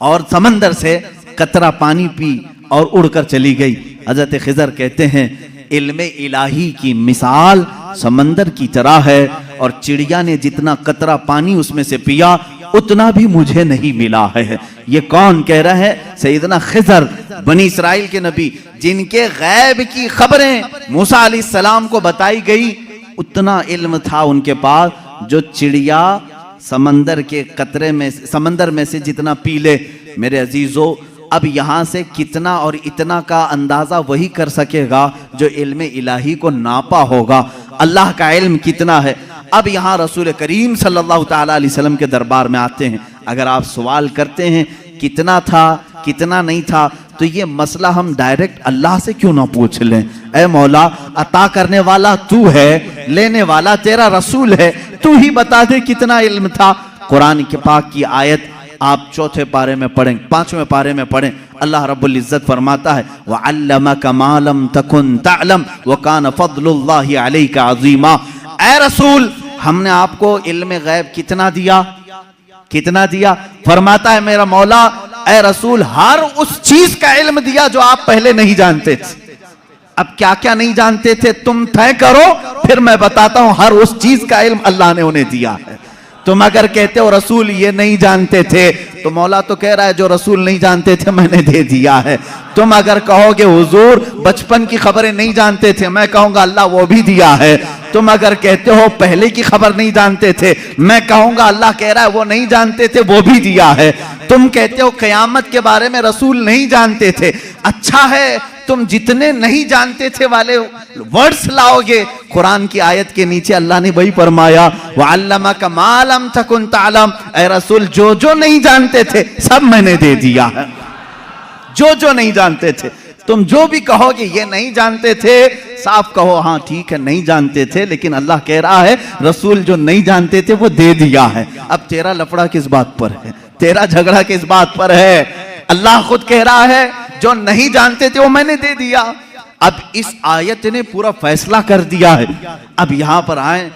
और समंदर से कतरा पानी पी और उड़कर चली गई। हजरत खिदर कहते हैं इल्मे इलाही की मिसाल समंदर की तरह है, और चिड़िया ने जितना कतरा पानी उसमें से पिया उतना भी मुझे नहीं मिला है। ये कौन कह रहा है? सैयदना खिदर, बनी इस्राइल के नबी, जिनके गैब की खबरें मूसा अलैहिस्सलाम को बताई गई, उतना इल्म था उनके पास जो चिड़िया समंदर के कतरे में, समंदर में से जितना पी ले। मेरे अजीजों, अब यहां से कितना और इतना का अंदाजा वही कर सकेगा जो इल्म इलाही को नापा होगा। अल्लाह का इल्म कितना है। अब यहां रसूल करीम सल्लल्लाहु ताला अलैहि वसल्लम के दरबार में आते हैं। अगर आप सवाल करते हैं कितना था कितना नहीं था, तो ये मसला हम डायरेक्ट अल्लाह से क्यों ना पूछ लें? ऐ मौला, अता करने वाला तू है, लेने वाला तेरा रसूल है, तू ही बता दे कितना इल्म था। कुरान के पाक की आयत आप चौथे पारे में पढ़ें, पांचवें पारे में पढ़ें, अल्लाह रब्बुल इज्जत फरमाता है वअल्लमका मा लम तकुन तअलम व कान फज़लुल्लाहि अलैका अज़ीमा। ऐ रसूल, हमने आपको इल्म गैब कितना दिया? कितना दिया? फरमाता है मेरा मौला, ऐ रसूल, हर उस चीज का इल्म दिया जो आप पहले नहीं जानते थे। अब क्या क्या नहीं जानते थे तुम तय करो, फिर मैं बताता हूं। हर उस चीज का इल्म अल्लाह ने उन्हें दिया है। तुम अगर कहते हो रसूल ये नहीं जानते थे, तो मौला तो कह रहा है जो रसूल नहीं जानते थे मैंने दे दिया है। तुम अगर कहोगे हुजूर बचपन की खबरें नहीं जानते थे, मैं कहूंगा अल्लाह वो भी दिया है। तुम अगर कहते हो पहले की खबर नहीं जानते थे, मैं कहूंगा अल्लाह कह रहा है वो नहीं जानते थे, वो भी दिया है। तुम कहते हो क़यामत के बारे में रसूल नहीं जानते थे, अच्छा है, तुम जितने नहीं जानते थे वाले वर्ड्स लाओगे, कुरान की आयत के नीचे अल्लाह ने वही फरमाया वअल्लमका मा लम तकुन तअलम। ऐ रसूल, जो जो नहीं जानते थे सब मैंने दे दिया है। जो जो नहीं जानते थे, तुम जो भी कहोगे ये नहीं जानते थे, साफ कहो हाँ ठीक है नहीं जानते थे, लेकिन अल्लाह कह रहा है रसूल जो नहीं जानते थे वो दे दिया है। अब तेरा लफड़ा किस बात पर है? तेरा झगड़ा किस बात पर है? अल्लाह खुद कह रहा है जो नहीं जानते थे वो मैंने दे दिया। अब इस आयत ने पूरा फैसला कर दिया है। अब यहां पर आए,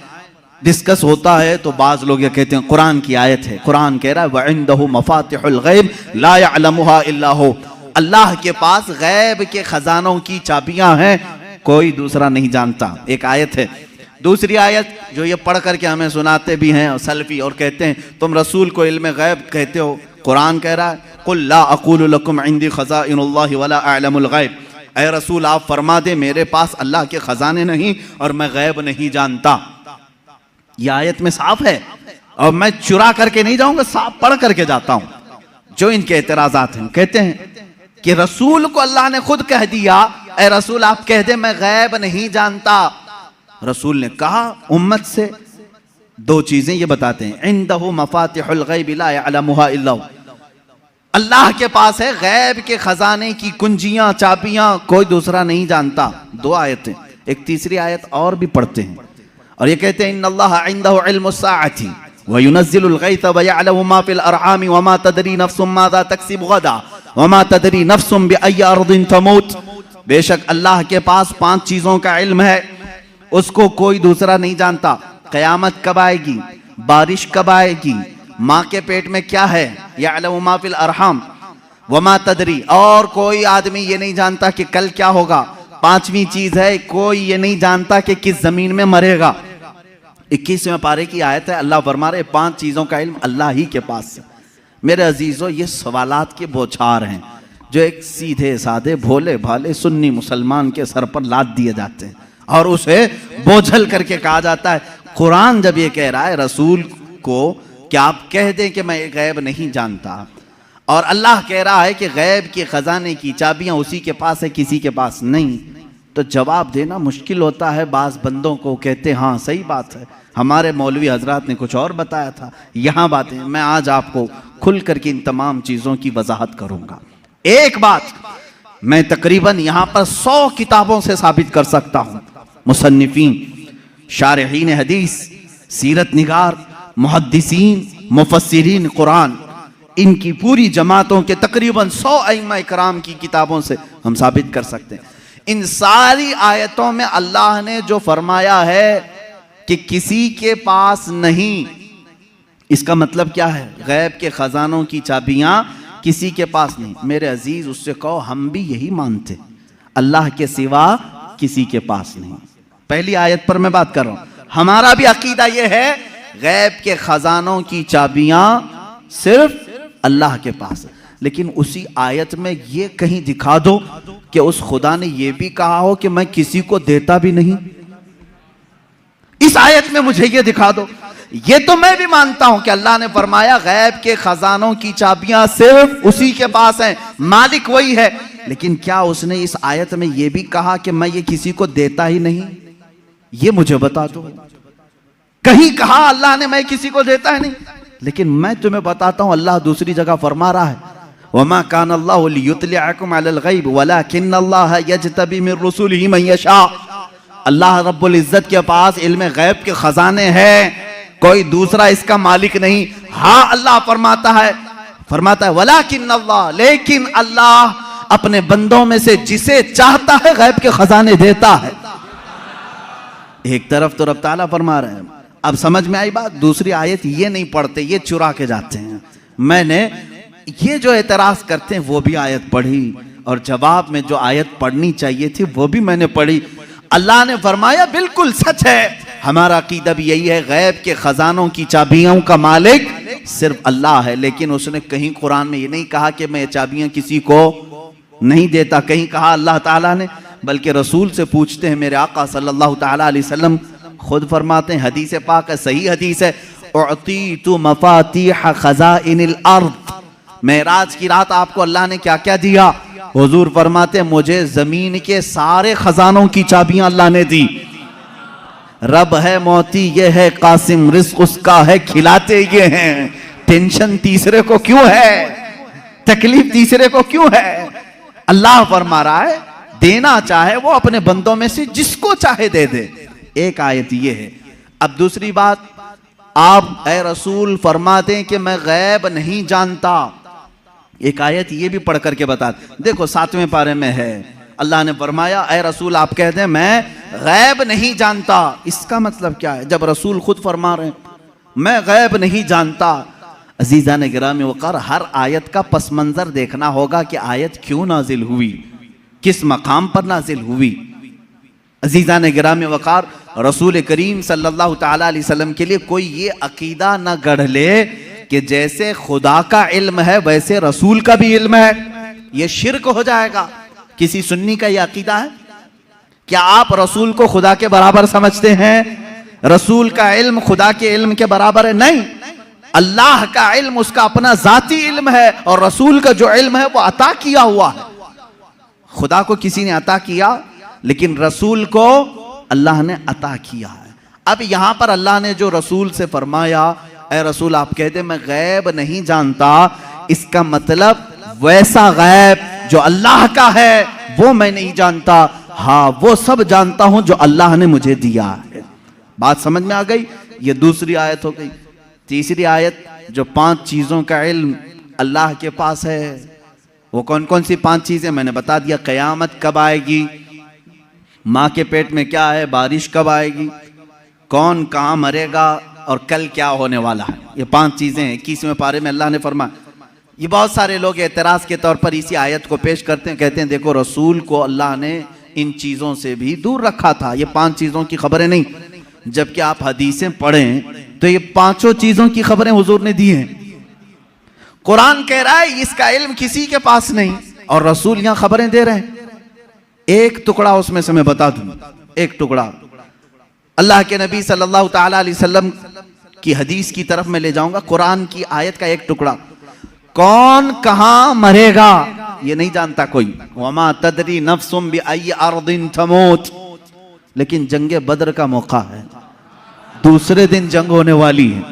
डिस्कस होता है तो बाज लोग ये कहते हैं कुरान की आयत है, कुरान कह रहा है वइंदहु मफातिहुल गैब ला यअलमुहा इल्ला हु। अल्लाह के पास गैब के खजानों की चाबियां हैं, कोई दूसरा नहीं जानता। एक आयत है। दूसरी आयत जो ये पढ़ करके हमें सुनाते भी हैं और सल्फी, और कहते हैं तुम रसूल को इल्म गैब कहते हो। कुरान कह रहा है कुल ला अक़ूलु लकुम इंदी खज़ाइनुल्लाहि वला अअलमुल गैब। ऐ रसूल आप फरमा दे मेरे पास अल्लाह के खजाने नहीं और मैं गैब नहीं जानता। यह आयत में साफ है, और मैं चुरा करके नहीं जाऊंगा, साफ पढ़ करके जाता हूं। जो इनके एतराजात हैं, कहते हैं कि रसूल को अल्लाह ने खुद कह दिया ऐ रसूल आप कह दे मैं गैब नहीं जानता। रसूल ने कहा उम्मत से दो चीजें ये बताते हैं, इंदहु मफातिहुल गैब ला यअलमुहा इल्ला हु। अल्लाह के पास है गैब के खजाने की कुंजियां, चाबियां, कोई दूसरा नहीं जानता। दो आयतें। एक तीसरी आयत और भी पढ़ते हैं और ये कहते हैं इन्नल्लाह इंदहु इल्मुस्साअति व युनज़्ज़िलुल गैथ व यअलमु मा फिल अरहाम व मा तदरी नफ्सुम माज़ा तक्सिबु गदा व मा तदरी नफ्सुम बिअय्यि अर्दिन तमूत। बेशक अल्लाह के पास 5 चीजों का इल्म है, उसको कोई दूसरा नहीं जानता। क़यामत कब आएगी, बारिश कब आएगी, माँ के पेट में क्या है, यअलमु मा फिल अरहाम व मा तदरी, और कोई आदमी ये नहीं जानता कि कल क्या होगा। 5वीं चीज है कोई ये नहीं जानता कि किस जमीन में मरेगा। 21वें पारे की आयत है, अल्लाह फरमा रहे 5 चीजों का इल्म अल्लाह ही के पास है। मेरे अजीजों, ये सवालात के बौछार हैं जो एक सीधे साधे भोले भाले सुन्नी मुसलमान के सर पर लाद दिए जाते हैं और उसे बोझल करके कहा जाता है। कुरान जब ये कह रहा है रसूल को कि आप कह दें कि मैं गैब नहीं जानता, और अल्लाह कह रहा है कि गैब के खजाने की चाबियां उसी के पास है, किसी के पास नहीं, तो जवाब देना मुश्किल होता है। बाज बंदों को कहते हैं हाँ सही बात है, हमारे मौलवी हजरात ने कुछ और बताया था, यहाँ बातें। मैं आज आपको खुल करके इन तमाम चीज़ों की वजाहत करूँगा। एक बात मैं तकरीबन यहां पर 100 किताबों से साबित कर सकता हूं। मुसन्निफीन, शारहीन हदीस, सीरत निगार, मुहद्दिसीन, मुफस्सिरीन कुरान, इनकी पूरी जमातों के तकरीबन 100 अइम्मा इकराम की किताबों से हम साबित कर सकते हैं। इन सारी आयतों में अल्लाह ने जो फरमाया है कि किसी के पास नहीं, इसका मतलब क्या है? गैब के खजानों की चाबियां किसी के पास नहीं। मेरे अजीज, उससे कहो हम भी यही मानते, अल्लाह के सिवा किसी के पास नहीं। पहली आयत पर मैं बात कर रहा हूं, हमारा भी अकीदा यह है गैब के खजानों की चाबियां सिर्फ अल्लाह के पास है। लेकिन उसी आयत में ये कहीं दिखा दो कि उस खुदा ने यह भी कहा हो कि मैं किसी को देता भी नहीं। इस आयत में मुझे ये दिखा दो। ये तो मैं भी मानता हूं कि अल्लाह ने फरमाया गैब के खजानों की चाबियां सिर्फ उसी के पास हैं, मालिक वही है। लेकिन क्या उसने इस आयत में यह भी कहा कि मैं ये किसी को देता ही नहीं? ये मुझे बता दो। कहीं कहा अल्लाह ने मैं किसी को देता ही नहीं? लेकिन मैं तुम्हें बताता हूं, अल्लाह दूसरी जगह फरमा रहा है, वमा कान अल्लाहु लियुत्लिअकुम अलल गैब वलाकिन्नल्लाह यज्तबी मिन रुसुलिही मन यशा। अल्लाह रब्बुल इज्जत के पास इल्म गैब के खजाने हैं, कोई दूसरा इसका मालिक नहीं। हाँ, अल्लाह फरमाता है वलाकिन्नल्लाह, लेकिन अल्लाह अपने बंदों में से जिसे चाहता है गैब के खजाने देता है। एक तरफ तो रब ताला फरमा रहे हैं, अब समझ में आई बात। दूसरी आयत ये नहीं पढ़ते, ये चुरा के जाते हैं। मैंने ये जो एतराज करते हैं वो भी आयत पढ़ी, और जवाब में जो आयत पढ़नी चाहिए थी वो भी मैंने पढ़ी। अल्लाह ने फरमाया बिल्कुल सच है, हमारा अकीदा भी यही है, गैब के खजानों की चाबियों का मालिक सिर्फ अल्लाह है। लेकिन उसने कहीं कुरान में ये नहीं कहा कि मैं ये चाबियां किसी को नहीं देता, कहीं कहा अल्लाह ताला ने, बल्कि रसूल से पूछते हैं। मेरे आका सल्लल्लाहु ताला अलैहि वसल्लम खुद फरमाते हैं, हदीस पाक है, सही हदीस है, उअतीतु मफातीह खज़ाइनिल अर्द। मेराज की रात आपको अल्लाह ने क्या क्या दिया? हुजूर फरमाते हैं, मुझे जमीन के सारे खजानों की चाबियां अल्लाह ने दी। रब है मोती ये है कासिम, रिस्क उसका है खिलाते ये हैं। टेंशन तीसरे को क्यों है? तकलीफ तीसरे को क्यों है? अल्लाह फरमा रहा है देना चाहे वो अपने बंदों में से जिसको चाहे दे दे। एक आयत ये है। अब दूसरी बात, आप ऐ रसूल फरमा दें कि मैं गैब नहीं जानता। एक आयत ये भी पढ़ करके बता, देखो 7वें पारे में है, अल्लाह ने फरमाया ऐ रसूल आप कह दें मैं गैब नहीं जानता। इसका मतलब क्या है? जब रसूल खुद फरमा रहे हैं मैं गैब नहीं जानता। अजीज़ान गिरामी वक़ार, हर आयत का पस मंज़र देखना होगा कि आयत क्यों नाजिल हुई, किस मकाम पर नाजिल हुई। अजीज़ान गिरामी वक़ार, रसूल करीम सल्लल्लाहु ताला अलैहि वसल्लम के लिए कोई ये अकीदा न गढ़ ले कि जैसे खुदा का इल्म है वैसे रसूल का भी इल्म है। ये शिर्क हो जाएगा। किसी सुन्नी का ये अकीदा है? क्या आप रसूल को खुदा के बराबर समझते हैं? रसूल का इल्म खुदा के इल्म के बराबर है? नहीं। अल्लाह का इल्म उसका अपना जाती इल्म है, और रसूल का जो इल्म है वो अता किया हुआ है। खुदा को किसी ने अता किया, लेकिन रसूल को अल्लाह ने अता किया है। अब यहां पर अल्लाह ने जो रसूल से फरमाया ऐ रसूल आप कहते मैं गैब नहीं जानता, इसका मतलब वैसा गैब जो अल्लाह का है वो मैं नहीं जानता, हाँ वो सब जानता हूं जो अल्लाह ने मुझे दिया है। बात समझ में आ गई? ये दूसरी आयत हो गई। तीसरी आयत, जो 5 चीजों का इल्म अल्लाह के पास है, वो कौन कौन सी 5 चीजें मैंने बता दिया। कयामत कब आएगी, माँ के पेट में क्या है, बारिश कब आएगी, कौन कहाँ मरेगा, और कल क्या होने वाला है। ये 5 चीजें 21वें पारे में अल्लाह ने फरमाया। ये बहुत सारे लोग एतराज के तौर पर इसी आयत को पेश करते हैं, कहते हैं देखो रसूल को अल्लाह ने इन चीजों से भी दूर रखा था, ये 5 चीजों की खबरें नहीं। जबकि आप हदीसें पढ़ें तो ये 5 चीजों की खबरें हुजूर ने दी हैं। कुरान कह रहा है इसका इल्म किसी के पास नहीं, और रसूल यहां खबरें दे रहे हैं। एक टुकड़ा उसमें से मैं बता दूं, एक टुकड़ा अल्लाह के नबी सल्लल्लाहु ताला अलैहि वसल्लम की हदीस की तरफ मैं ले जाऊंगा। कुरान की आयत का एक टुकड़ा, कौन कहां मरेगा ये नहीं जानता कोई। वमा तदरी नफ्सुम बिअय्यि अर्दिन तमूत। लेकिन जंगे बद्र का मौका है, दूसरे दिन जंग होने वाली है।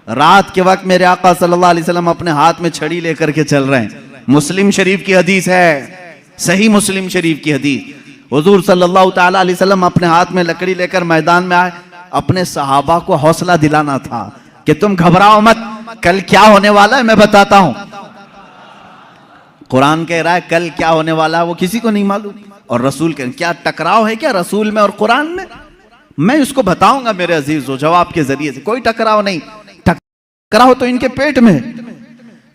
रात के वक्त मेरे आका सल्लल्लाहु अलैहि वसल्लम अपने हाथ में छड़ी लेकर के चल रहे हैं। मुस्लिम शरीफ की हदीस है, सही मुस्लिम शरीफ की हदीस, हुजूर सल्लल्लाहु ताला अलैहि वसल्लम अपने हाथ में लकड़ी लेकर मैदान में आए, अपने सहाबा को हौसला दिलाना था कि तुम घबराओ मत, कल क्या होने वाला है मैं बताता हूं। कुरान कह रहा है कल क्या होने वाला है वो किसी को नहीं मालूम, और रसूल कह क्या टकराव है क्या रसूल में और कुरान में? मैं इसको बताऊंगा मेरे अजीजों जवाब के जरिए से। कोई टकराव नहीं, टकराव तो इनके पेट में।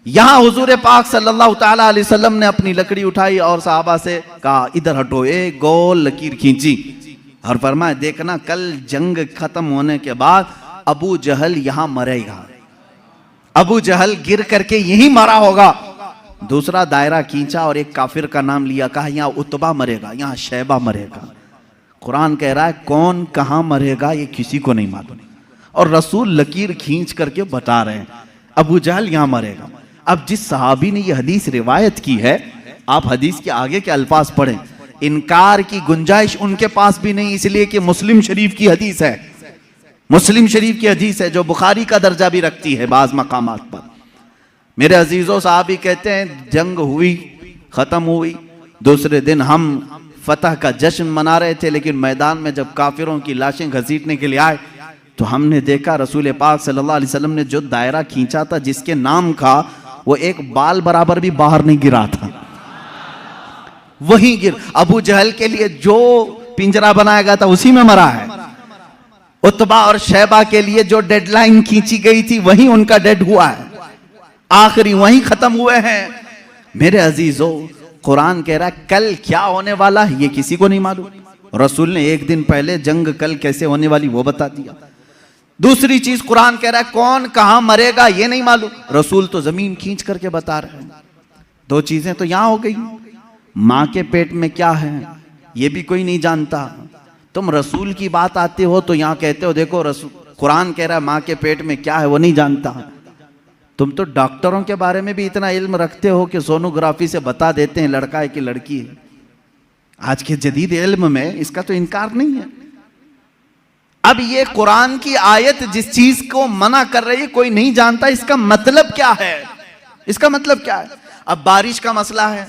यहां हुजूर पाक सल्लल्लाहु ताला अलैहि वसल्लम ने अपनी लकड़ी उठाई और सहाबा से कहा इधर हटो, एक गोल लकीर खींची और फरमाया देखना कल जंग खत्म होने के बाद अबू जहल यहां मरेगा, अबू जहल गिर करके यही मरा होगा। दूसरा दायरा खींचा और एक काफिर का नाम लिया, कहा यहां उतबा मरेगा, यहां शैबा मरेगा। कुरान कह रहा है कौन कहां मरेगा ये किसी को नहीं मालूम, और रसूल लकीर खींच करके बता रहे हैं अबू जहल यहां मरेगा। अब जिस सहाबी ने ये हदीस रिवायत की है, आप हदीस के आगे के अल्फाज पढ़ें, इनकार की गुंजाइश उनके पास भी नहीं, इसलिए कि मुस्लिम शरीफ की हदीस है, मुस्लिम शरीफ की हदीस है जो बुखारी का दर्जा भी रखती है बाज मकामात पर। मेरे अजीजों साहबी कहते हैं जंग हुई, खत्म हुई, दूसरे दिन हम फतह का जश्न मना रहे थे, लेकिन मैदान में जब काफिरों की लाशें घसीटने के लिए आए तो हमने देखा रसूल पाक सल्लल्लाहु अलैहि वसल्लम ने जो दायरा खींचा था जिसके नाम का, वो एक बाल बराबर भी बाहर नहीं गिरा था, वहीं गिर। अबू जहल के लिए जो पिंजरा बनाया गया था उसी में मरा है। उतबा और शैबा के लिए जो डेडलाइन खींची गई थी वहीं उनका डेड हुआ है, आखिरी वहीं खत्म हुए हैं। मेरे अजीजों कुरान कह रहा है कल क्या होने वाला है ये किसी को नहीं मालूम, रसूल ने एक दिन पहले जंग कल कैसे होने वाली वो बता दिया। दूसरी चीज कुरान कह रहा है कौन कहां मरेगा ये नहीं मालूम, रसूल तो जमीन खींच करके बता रहे हैं। दो चीजें तो यहां हो गई, मां के पेट में क्या है ये भी कोई नहीं जानता। तुम रसूल की बात आते हो तो यहां कहते हो देखो रसूल, कुरान कह रहा है मां के पेट में क्या है वो नहीं जानता। तुम तो डॉक्टरों के बारे में भी इतना इल्म रखते हो कि सोनोग्राफी से बता देते हैं लड़का है कि लड़की है। आज के जदीद इल्म में इसका तो इनकार नहीं है। अब ये कुरान की आयत जिस चीज को मना कर रही है कोई नहीं जानता, इसका मतलब क्या है, इसका मतलब क्या है? अब बारिश का मसला है,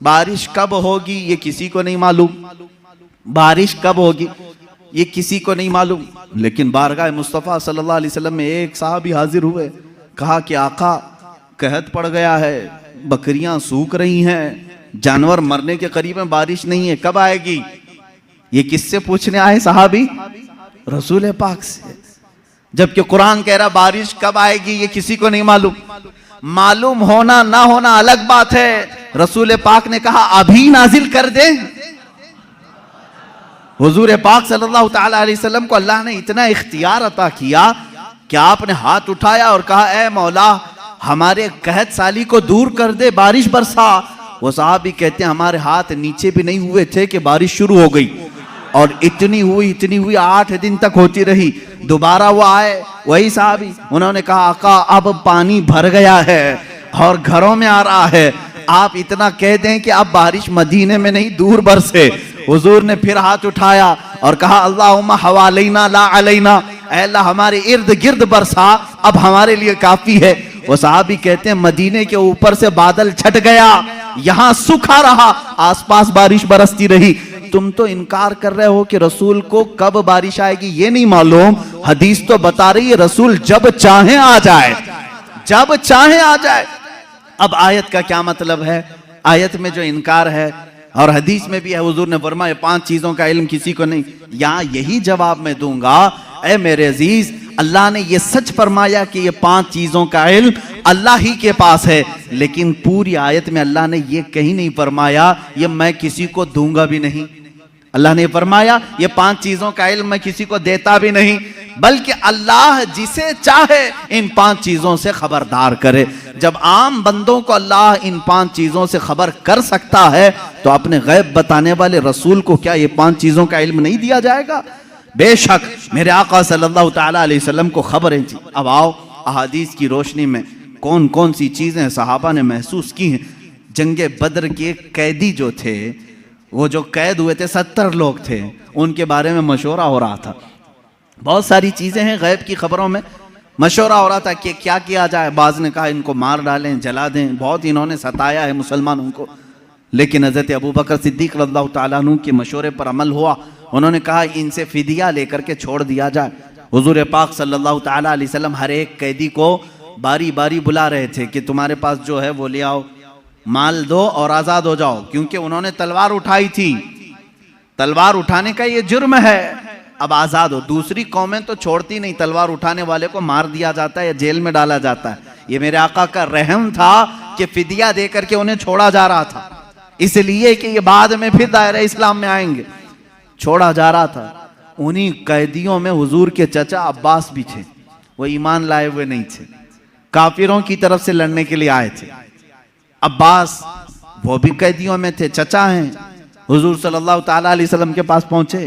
बारिश कब होगी ये किसी को नहीं मालूम, बारिश कब होगी ये किसी को नहीं मालूम। लेकिन बारगाह मुस्तफ़ा सल्लल्लाहु अलैहि वसल्लम में एक साहबी हाजिर हुए, कहा कि आका कहत पड़ गया है, बकरियां सूख रही हैं, जानवर मरने के करीब में, बारिश नहीं है, कब आएगी? ये किससे पूछने आए साहबी? रसूल पाक से। जबकि कुरान कह रहा बारिश कब आएगी ये किसी को नहीं मालूम। मालूम होना ना होना अलग बात है, रसूल पाक ने कहा अभी नाजिल कर दे। हुजूर पाक सल्लल्लाहु ताला अलैहि वसल्लम को अल्लाह ने इतना इख्तियार अता किया कि आपने हाथ उठाया और कहा ए मौला हमारे कहत साली को दूर कर दे, बारिश बरसा। वो साहबी कहते हैं हमारे हाथ नीचे भी नहीं हुए थे कि बारिश शुरू हो गई, और इतनी हुई 8 दिन तक होती रही। दोबारा वो आए वही साहबी, उन्होंने कहा आका अब पानी भर गया है और घरों में आ रहा है, आप इतना कह दें कि अब बारिश मदीने में नहीं दूर बरसे। हुजूर ने फिर हाथ उठाया और कहा अल्लाहुम्मा हवालैना ला अलैना, ऐ अल्लाह हमारे इर्द गिर्द बरसा, अब हमारे लिए काफी है। वो साहबी कहते हैं मदीने के ऊपर से बादल छट गया, यहां सूखा रहा, आसपास बारिश बरसती रही। तुम तो इनकार कर रहे हो कि रसूल को कब बारिश आएगी ये नहीं मालूम। हदीस तो बता रही है रसूल जब चाहे आ जाए, जब चाहे आ जाए। अब आयत का क्या मतलब है? आयत में जो इनकार है और हदीस में भी है, हुजूर ने फरमाया 5 चीजों का इल्म किसी को नहीं। यहां यही जवाब मैं दूंगा, ऐ मेरे अजीज अल्लाह ने ये सच फरमाया कि ये 5 चीजों का इल्म अल्लाह ही के पास है, लेकिन पूरी आयत में अल्लाह ने ये कहीं नहीं फरमाया ये मैं किसी को दूंगा भी नहीं। अल्लाह ने फरमाया ये 5 चीजों का इल्म मैं किसी को देता भी नहीं, बल्कि अल्लाह जिसे चाहे इन 5 चीजों से खबरदार करे। जब आम बंदों को अल्लाह इन 5 चीजों से खबर कर सकता है तो अपने गैब बताने वाले रसूल को क्या ये 5 चीजों का इल्म नहीं दिया जाएगा? बेशक मेरे आका सल्लल्लाहु ताला अलैहि वसल्लम को खबरें थी। अब आओ अहादीस की रोशनी में कौन कौन सी चीजें सहाबा ने महसूस की हैं। जंगे बद्र के कैदी जो थे, वो जो कैद हुए थे 70 लोग थे, उनके बारे में मशवरा हो रहा था। बहुत सारी चीजें हैं गैब की खबरों में, मशवरा हो रहा था कि क्या किया जाए। बाज ने कहा इनको मार डालें, जला दें, बहुत इन्होंने सताया है मुसलमानों को। लेकिन हज़रत अबू बकर सिद्दीक़ रज़ियल्लाहु ताला अन्हु के मशवरे पर अमल हुआ। उन्होंने कहा इनसे फिदिया लेकर के छोड़ दिया जाए। हुज़ूर पाक सल्लल्लाहु ताला अलैहि वसल्लम हर एक कैदी को बारी बारी बुला रहे थे कि तुम्हारे पास जो है वो ले आओ, माल दो और आज़ाद हो जाओ, क्योंकि उन्होंने तलवार उठाई थी। तलवार उठाने का ये जुर्म है, अब आज़ाद हो। दूसरी कौमें तो छोड़ती नहीं, तलवार उठाने वाले को मार दिया जाता है या जेल में डाला जाता है। ये मेरे आका का रहम था कि फिदिया दे करके उन्हें छोड़ा जा रहा था, इसलिए कि ये बाद में फिर दायरा इस्लाम में आएंगे, छोड़ा जा रहा था। उन्हीं कैदियों में हुजूर के चचा अब्बास भी थे। वो ईमान लाए हुए नहीं थे, काफिरों की तरफ से लड़ने के लिए आए थे। अब्बास वो भी कैदियों में थे, चचा हैं। हुजूर सल्लल्लाहु ताला अलैहि वसल्लम के पास पहुंचे,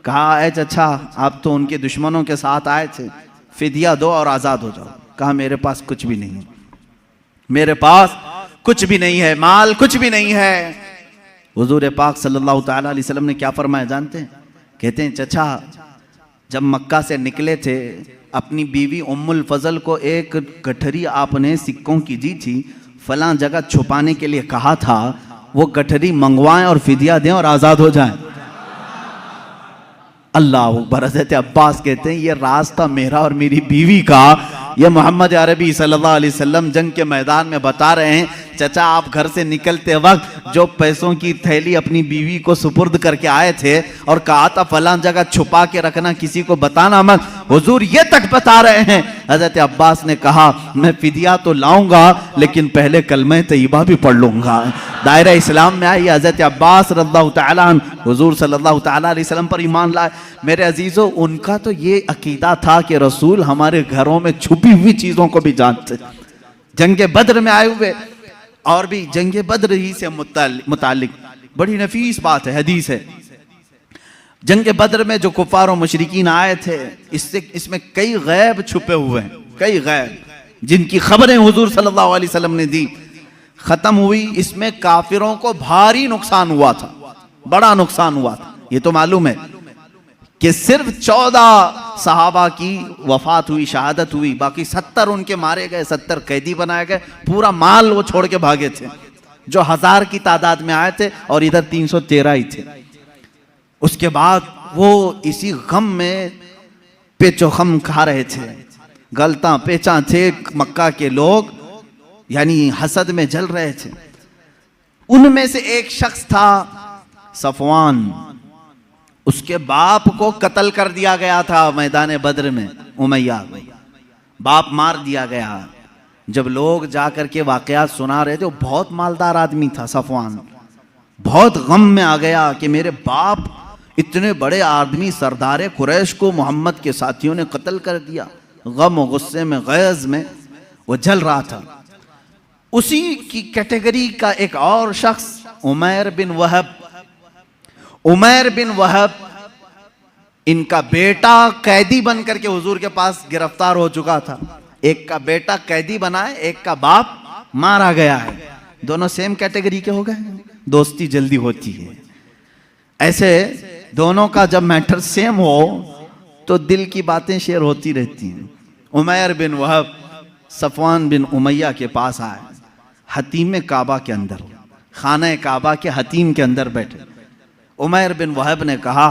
कहा ए चचा आप तो उनके दुश्मनों के साथ आए थे, फिदिया दो और आज़ाद हो जाओ। कहा मेरे पास कुछ भी नहीं है, मेरे पास कुछ भी नहीं है, माल कुछ भी नहीं है। हुजूर पाक सल्लल्लाहु ताला अलैहि वसल्लम ने क्या फरमाया जानते हैं? कहते हैं चचा जब मक्का से निकले थे, अपनी बीवी उम्मुल फजल को एक गठरी आपने सिक्कों की दी थी, फलां जगह छुपाने के लिए कहा था, वो गठरी मंगवाएं और फिदिया दें और आज़ाद हो जाएं। अल्लाह अकबर। हज़रत अब्बास कहते हैं ये रास्ता मेरा और मेरी बीवी का, ये मोहम्मद अरबी सल्लल्लाहु अलैहि वसल्लम जंग के मैदान में बता रहे हैं। चचा आप घर से निकलते वक्त जो पैसों की थैली अपनी बीवी को सुपुर्द करके आए थे और कहा था फलां जगह छुपा के रखना, किसी को बताना मत, हुजूर ये तक बता रहे हैं। हज़रत अब्बास ने कहा मैं फिदिया तो लाऊंगा लेकिन पहले कलमा तैयबा भी पढ़ लूंगा। दायरा इस्लाम में आई हज़रत अब्बास रज़ियल्लाहु ताला अन्हु हुजूर सल्लल्लाहु ताला अलैहि वसल्लम पर ईमान लाए। मेरे अजीजों, उनका तो ये अकीदा था कि रसूल हमारे घरों में छुपी हुई चीज़ों को भी जानते। जंग बद्र में आए हुए और भी जंग बद्र ही से मुतालिक बड़ी नफीस बात है, हदीस है। जंग बद्र में जो कुफार और मुशरिकीन आए थे, इसमें कई गैब छुपे हुए हैं, कई गैब जिनकी खबरें हुजूर सल्लल्लाहु अलैहि वसल्लम ने दी। खत्म हुई, इसमें काफिरों को भारी नुकसान हुआ था, बड़ा नुकसान हुआ था। ये तो मालूम है कि सिर्फ 14 सहाबा की वफात हुई, शहादत हुई, बाकी 70 उनके मारे गए, 70 कैदी बनाए गए, पूरा माल वो छोड़ के भागे थे, जो 1000 की तादाद में आए थे और इधर 313 ही थे। उसके बाद वो इसी गम में पेचोखम खा रहे थे, गलता पेचा थे। मक्का के लोग यानी हसद में जल रहे थे। उनमें से एक शख्स था सफवान, उसके बाप को कत्ल कर दिया गया था मैदान बद्र में, उमैया बाप मार दिया गया। जब लोग जाकर के वाकयात सुना रहे थे, वो बहुत मालदार आदमी था सफवान, बहुत गम में आ गया कि मेरे बाप इतने बड़े आदमी सरदार कुरैश को मोहम्मद के साथियों ने कत्ल कर दिया। गम और गुस्से में, गैज़ में वो जल रहा था। उसी की कैटेगरी का एक और शख्स उमैर बिन वहब, उमैर बिन वहब, इनका बेटा कैदी बन करके हुजूर के पास गिरफ्तार हो चुका था। एक का बेटा कैदी बना है, एक का बाप मारा गया है। दोनों सेम कैटेगरी के हो गए, दोस्ती जल्दी होती है। ऐसे दोनों का जब मैटर सेम हो तो दिल की बातें शेयर होती रहती हैं। उमैर बिन वहब सफवान बिन उमैया के पास आए, हतीम काबा के अंदर, खाना काबा के हतीम के अंदर बैठे। उमैर बिन वहब ने कहा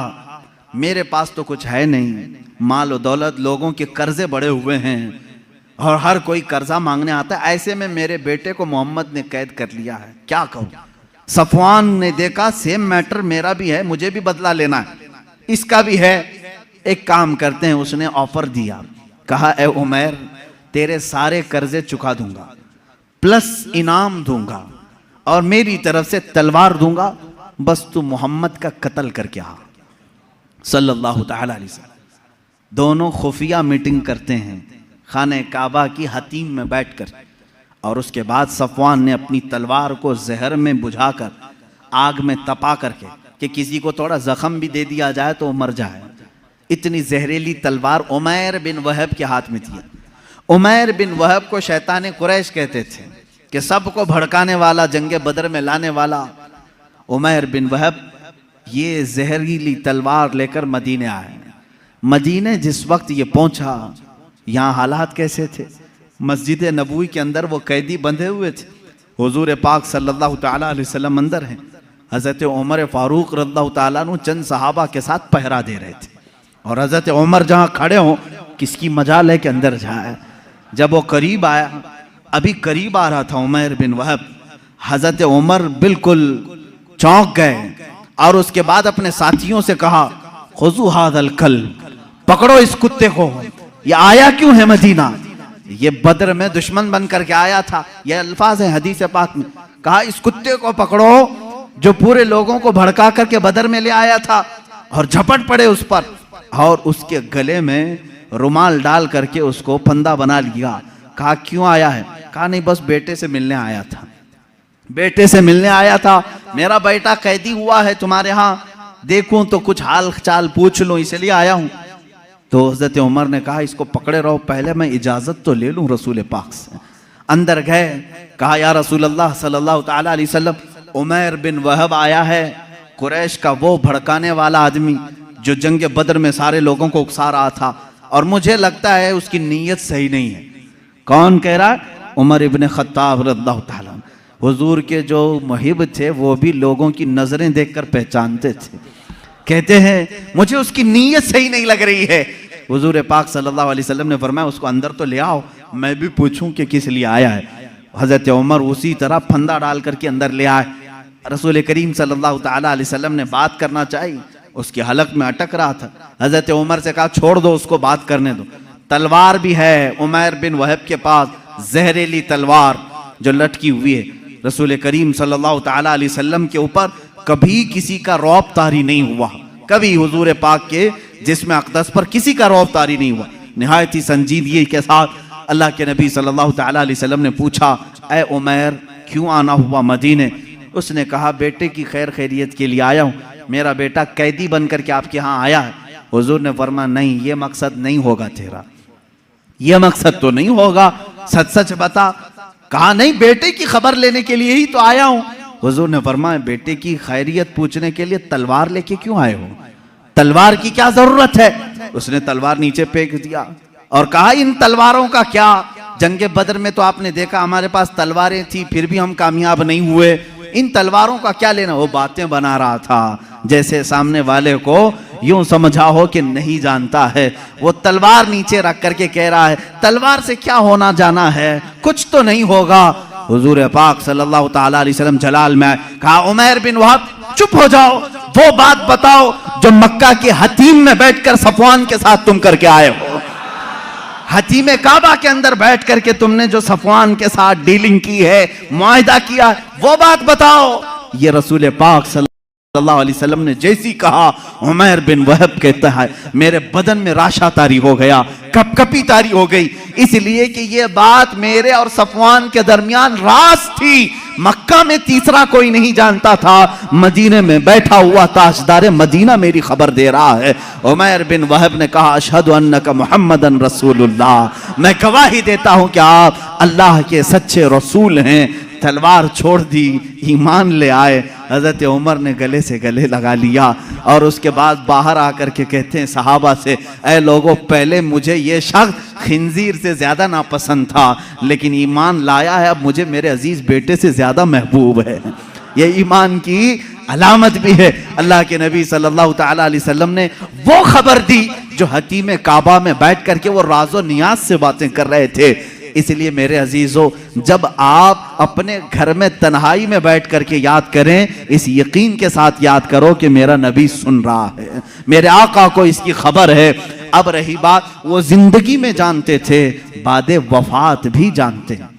मेरे पास तो कुछ है नहीं, माल और दौलत, लोगों के कर्जे बड़े हुए हैं और हर कोई कर्जा मांगने आता है, ऐसे में मेरे बेटे को मोहम्मद ने कैद कर लिया है, क्या कहूँ। सफवान ने देखा सेम मैटर मेरा भी है, मुझे भी बदला लेना है, इसका भी है, एक काम करते हैं। उसने ऑफर दिया, कहा ए उमैर तेरे सारे कर्जे चुका दूंगा, प्लस इनाम दूंगा और मेरी तरफ से तलवार दूंगा, बस तू मोहम्मद का कत्ल करके आ सल्लल्लाहु ताला अलैहि वसल्लम। दोनों खुफिया मीटिंग करते हैं खाने काबा की हतीम में बैठकर, और उसके बाद सफवान ने अपनी तलवार को जहर में बुझाकर आग में तपा करके कि किसी को थोड़ा जख्म भी दे दिया जाए तो वो मर जाए, इतनी जहरीली तलवार उमैर बिन वहब के हाथ में थी। उमैर बिन वहब को शैतान कुरैश कहते थे कि सबको भड़काने वाला, जंगे बदर में लाने वाला उमैर बिन वहब ये जहरीली तलवार लेकर मदीने आए। मदीने जिस वक्त ये पहुंचा, यहाँ हालात कैसे थे? मस्जिद नबवी के अंदर वो कैदी बंधे हुए थे, हुजूर पाक सल्लल्लाहु ताला अलैहि वसल्लम अंदर हैं। हज़रत उमर फारूक रज़ियल्लाहु ताला अन्हु चंद सहाबा के साथ पहरा दे रहे थे और हज़रत उमर जहाँ खड़े हों किसकी मजाल है कि अंदर जाए। जब वो करीब आया, अभी करीब आ रहा था उमर बिन वहब, हज़रत उमर बिल्कुल चौंक गए और उसके बाद अपने साथियों से कहा, खुज़ू हाज़ल कल्ब, पकड़ो इस कुत्ते को, ये आया क्यों है मदीना? ये बदर में दुश्मन बन करके आया था। ये अल्फाज है हदीस पाक में, कहा इस कुत्ते को पकड़ो जो पूरे लोगों को भड़का करके बदर में ले आया था, और झपट पड़े उस पर और उसके गले में रुमाल डाल करके उसको फंदा बना लिया। कहा क्यों आया है? कहा नहीं बस बेटे से मिलने आया था, बेटे से मिलने आया था, मेरा बेटा कैदी हुआ है तुम्हारे यहाँ, देखूं तो कुछ हाल चाल पूछ लूं इसलिए आया हूं। तो हज़रत उमर ने कहा इसको पकड़े रहो, पहले मैं इजाजत तो ले लूं रसूल पाक से। अंदर गए, कहा या रसूल अल्लाह सल्लल्लाहु ताला अलैहि वसल्लम, उमर बिन वहब आया है, कुरैश का वो भड़काने वाला आदमी जो जंग बदर में सारे लोगों को उकसा रहा था, और मुझे लगता है उसकी नीयत सही नहीं है। कौन कह रहा? उमर इब्न खत्ताब रज़ियल्लाहु ताला। हुजूर के जो मुहिब थे वो भी लोगों की नजरें देखकर पहचानते थे। कहते हैं मुझे उसकी नीयत सही नहीं लग रही है। हुजूर पाक सल्लल्लाहु अलैहि वसल्लम ने फरमाया उसको अंदर तो ले आओ, मैं भी पूछूं कि किस लिए आया है। हज़रत उमर उसी तरह फंदा डाल करके अंदर ले आए। रसूल करीम सल्लल्लाहु ताला अलैहि वसल्लम ने बात करना चाहिए, उसके हलक में अटक रहा था। हज़रत उमर से कहा छोड़ दो उसको, बात करने दो। तलवार भी है उमर बिन वहब के पास, जहरीली तलवार जो लटकी हुई है। रसूल करीम सल्लल्लाहु ताला अलैहि वसल्लम के ऊपर कभी किसी का रौब तारी नहीं हुआ, कभी हुजूर पाक के जिस्म अक़दस पर किसी का रौब तारी नहीं हुआ। निहायत ही संजीदगी के साथ अल्लाह के नबी सल्लल्लाहु ताला अलैहि वसल्लम ने पूछा, ऐ उमर क्यों आना हुआ मदीने? उसने कहा बेटे की खैर खैरियत के लिए आया हूँ, मेरा बेटा कैदी बन करके आपके यहाँ आया है। हुजूर ने फरमाया नहीं, ये मकसद नहीं होगा तेरा, ये मकसद तो नहीं होगा, सच सच बता। कहा नहीं, बेटे की खबर लेने के लिए ही तो आया हूँ। हुजूर ने फरमाया बेटे की खैरियत पूछने के लिए तलवार लेके क्यों आए हो? तलवार की क्या जरूरत है? उसने तलवार नीचे फेंक दिया और कहा इन तलवारों का क्या? जंगे बदर में तो आपने देखा हमारे पास तलवारें थी, फिर भी हम कामयाब नहीं हुए, इन तलवारों का क्या लेना? वो बातें बना रहा था जैसे सामने वाले को यूं समझा हो कि नहीं जानता है। वो तलवार नीचे रख करके कह रहा है तलवार से क्या होना जाना है, कुछ तो नहीं होगा। हुजूर पाक सल्लल्लाहु ताला अलैहि वसल्लम जलाल में कहा उमर बिन वहब चुप हो जाओ, वो बात बताओ जो मक्का के हतीम में बैठकर सफवान के साथ तुम करके आए हो। हतीम काबा के अंदर बैठ करके तुमने जो सफवान के साथ डीलिंग की है, मुआहिदा किया, वो बात बताओ। ये रसूल पाक सल्लल्लाहु अलैहि वसल्लम ने जैसी कहा, उमर बिन वहब कहता है मेरे बदन में राशा तारी हो गया, कपकपी तारी हो गई, इसलिए कि ये बात मेरे और सफवान के दरमियान राज थी। मक्का में तीसरा कोई नहीं जानता था, मदीने में बैठा हुआ ताजदार मदीना मेरी खबर दे रहा है। उमर बिन वहब ने कहा अशहदु अन्नका मुहम्मदन रसूलुल्लाह, मैं गवाही देता हूं कि आप अल्लाह के सच्चे रसूल हैं। तलवार छोड़ दी, ईमान ले आए। हज़रत उमर ने गले से गले लगा लिया और उसके बाद बाहर आकर के कहते हैं सहाबा से, ऐ लोगों पहले मुझे ये शख्स खिंजीर से ज़्यादा नापसंद था, लेकिन ईमान लाया है, अब मुझे मेरे अजीज़ बेटे से ज़्यादा महबूब है। ये ईमान की अलामत भी है। अल्लाह के नबी सल्लल्लाहु ताला अलैहि वसल्लम ने वो खबर दी जो हतीम काबा में बैठ करके वो राज़ो नियाज से बातें कर रहे थे। इसलिए मेरे अजीजों, जब आप अपने घर में तन्हाई में बैठ करके याद करें, इस यकीन के साथ याद करो कि मेरा नबी सुन रहा है, मेरे आका को इसकी खबर है। अब रही बात, वो जिंदगी में जानते थे, बादे वफात भी जानते हैं।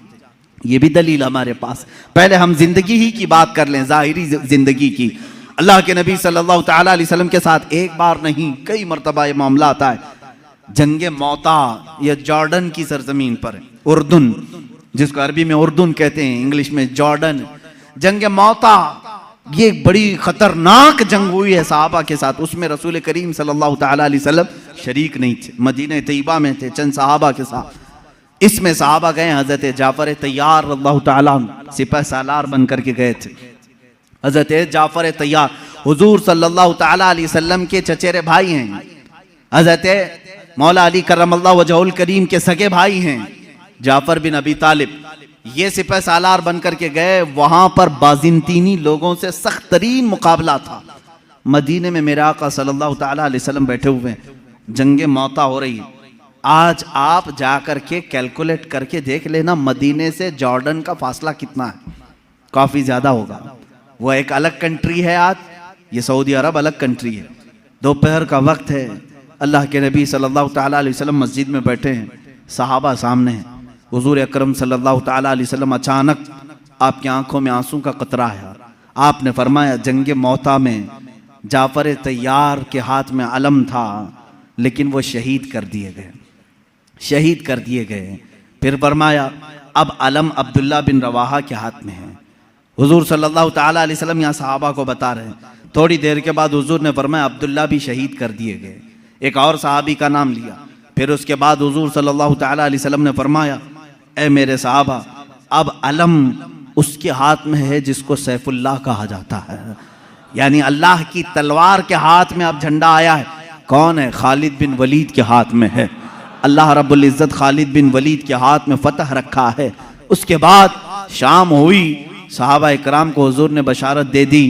ये भी दलील हमारे पास। पहले हम जिंदगी ही की बात कर लें, जाहिरी जिंदगी की। अल्लाह के नबी सल्लल्लाहु ताला अलैहि वसल्लम के साथ एक बार नहीं कई मरतबा ये मामला आता है। जंगे मौता ये जॉर्डन की सरजमीन पर है, उर्दुन जिसको अरबी में उर्दुन कहते हैं, इंग्लिश में जॉर्डन। जंगे मौता ये बड़ी खतरनाक जंग हुई है सहाबा के साथ। उसमें रसूल करीम सल्लल्लाहु ताला अलैहि वसल्लम शरीक नहीं थे, मदीना तैयबा में थे चंद सहाबा के साथ। इसमें सहाबा गए, हजरत जाफर तैयार रज़ियल्लाहु ताला सिपह सालार बन करके गए थे। हजरत जाफर तैयार हुजूर सल्लल्लाहु ताला अलैहि वसल्लम के चचेरे भाई हैं, हजरत मौला अली करमल्लाहु वजहुल करीम के सगे भाई हैं, जाफर बिन अबी तालिब। ये सिपह सालार बन करके गए, वहां पर बाजिंतीनी लोगों से सख्त तरीन मुकाबला था। मदीने में मेरे आका सल्लल्लाहु ताला अलैहि वसल्लम बैठे हुए हैं, जंगे मौता हो रही है। आज आप जाकर के कैलकुलेट करके देख लेना मदीने से जॉर्डन का फासला कितना है, काफ़ी ज़्यादा होगा। वो एक अलग कंट्री है, आज ये सऊदी अरब अलग कंट्री है। दोपहर का वक्त है, अल्लाह के नबी सल्लल्लाहु ताला अलैहि वसल्लम मस्जिद में बैठे हैं, सहाबा सामने हैं। हुजूर अकरम सल्लल्लाहु ताला अलैहि वसल्लम अचानक आपकी आंखों में आंसू का कतरा है। आपने फरमाया, जंगे मौता में जाफर तैयार के हाथ में अलम था, लेकिन वो शहीद कर दिए गए, शहीद कर दिए गए। फिर फरमाया, अब अलम अब्दुल्ला बिन रवाहा के हाथ में है। हुजूर सल्लल्लाहु ताला अलैहि वसल्लम यहाँ सहाबा को बता रहे हैं। थोड़ी देर के बाद हुजूर ने फरमाया, अब्दुल्ला भी शहीद कर दिए गए। एक और सहाबी का नाम लिया। फिर उसके बाद हुजूर सल्लल्लाहु ताला अलैहि वसल्लम ने फरमाया, ए मेरे सहाबा, अब अलम उसके हाथ में है जिसको सैफुल्लाह कहा जाता है, यानी अल्लाह की तलवार के हाथ में अब झंडा आया है। कौन है? खालिद बिन वलीद के हाथ में है। अल्लाह रब्बुल इज़्ज़त खालिद बिन वलीद के हाथ में फतह रखा है। उसके बाद शाम हुई, सहाबा इकराम को हुजूर ने बशारत दे दी,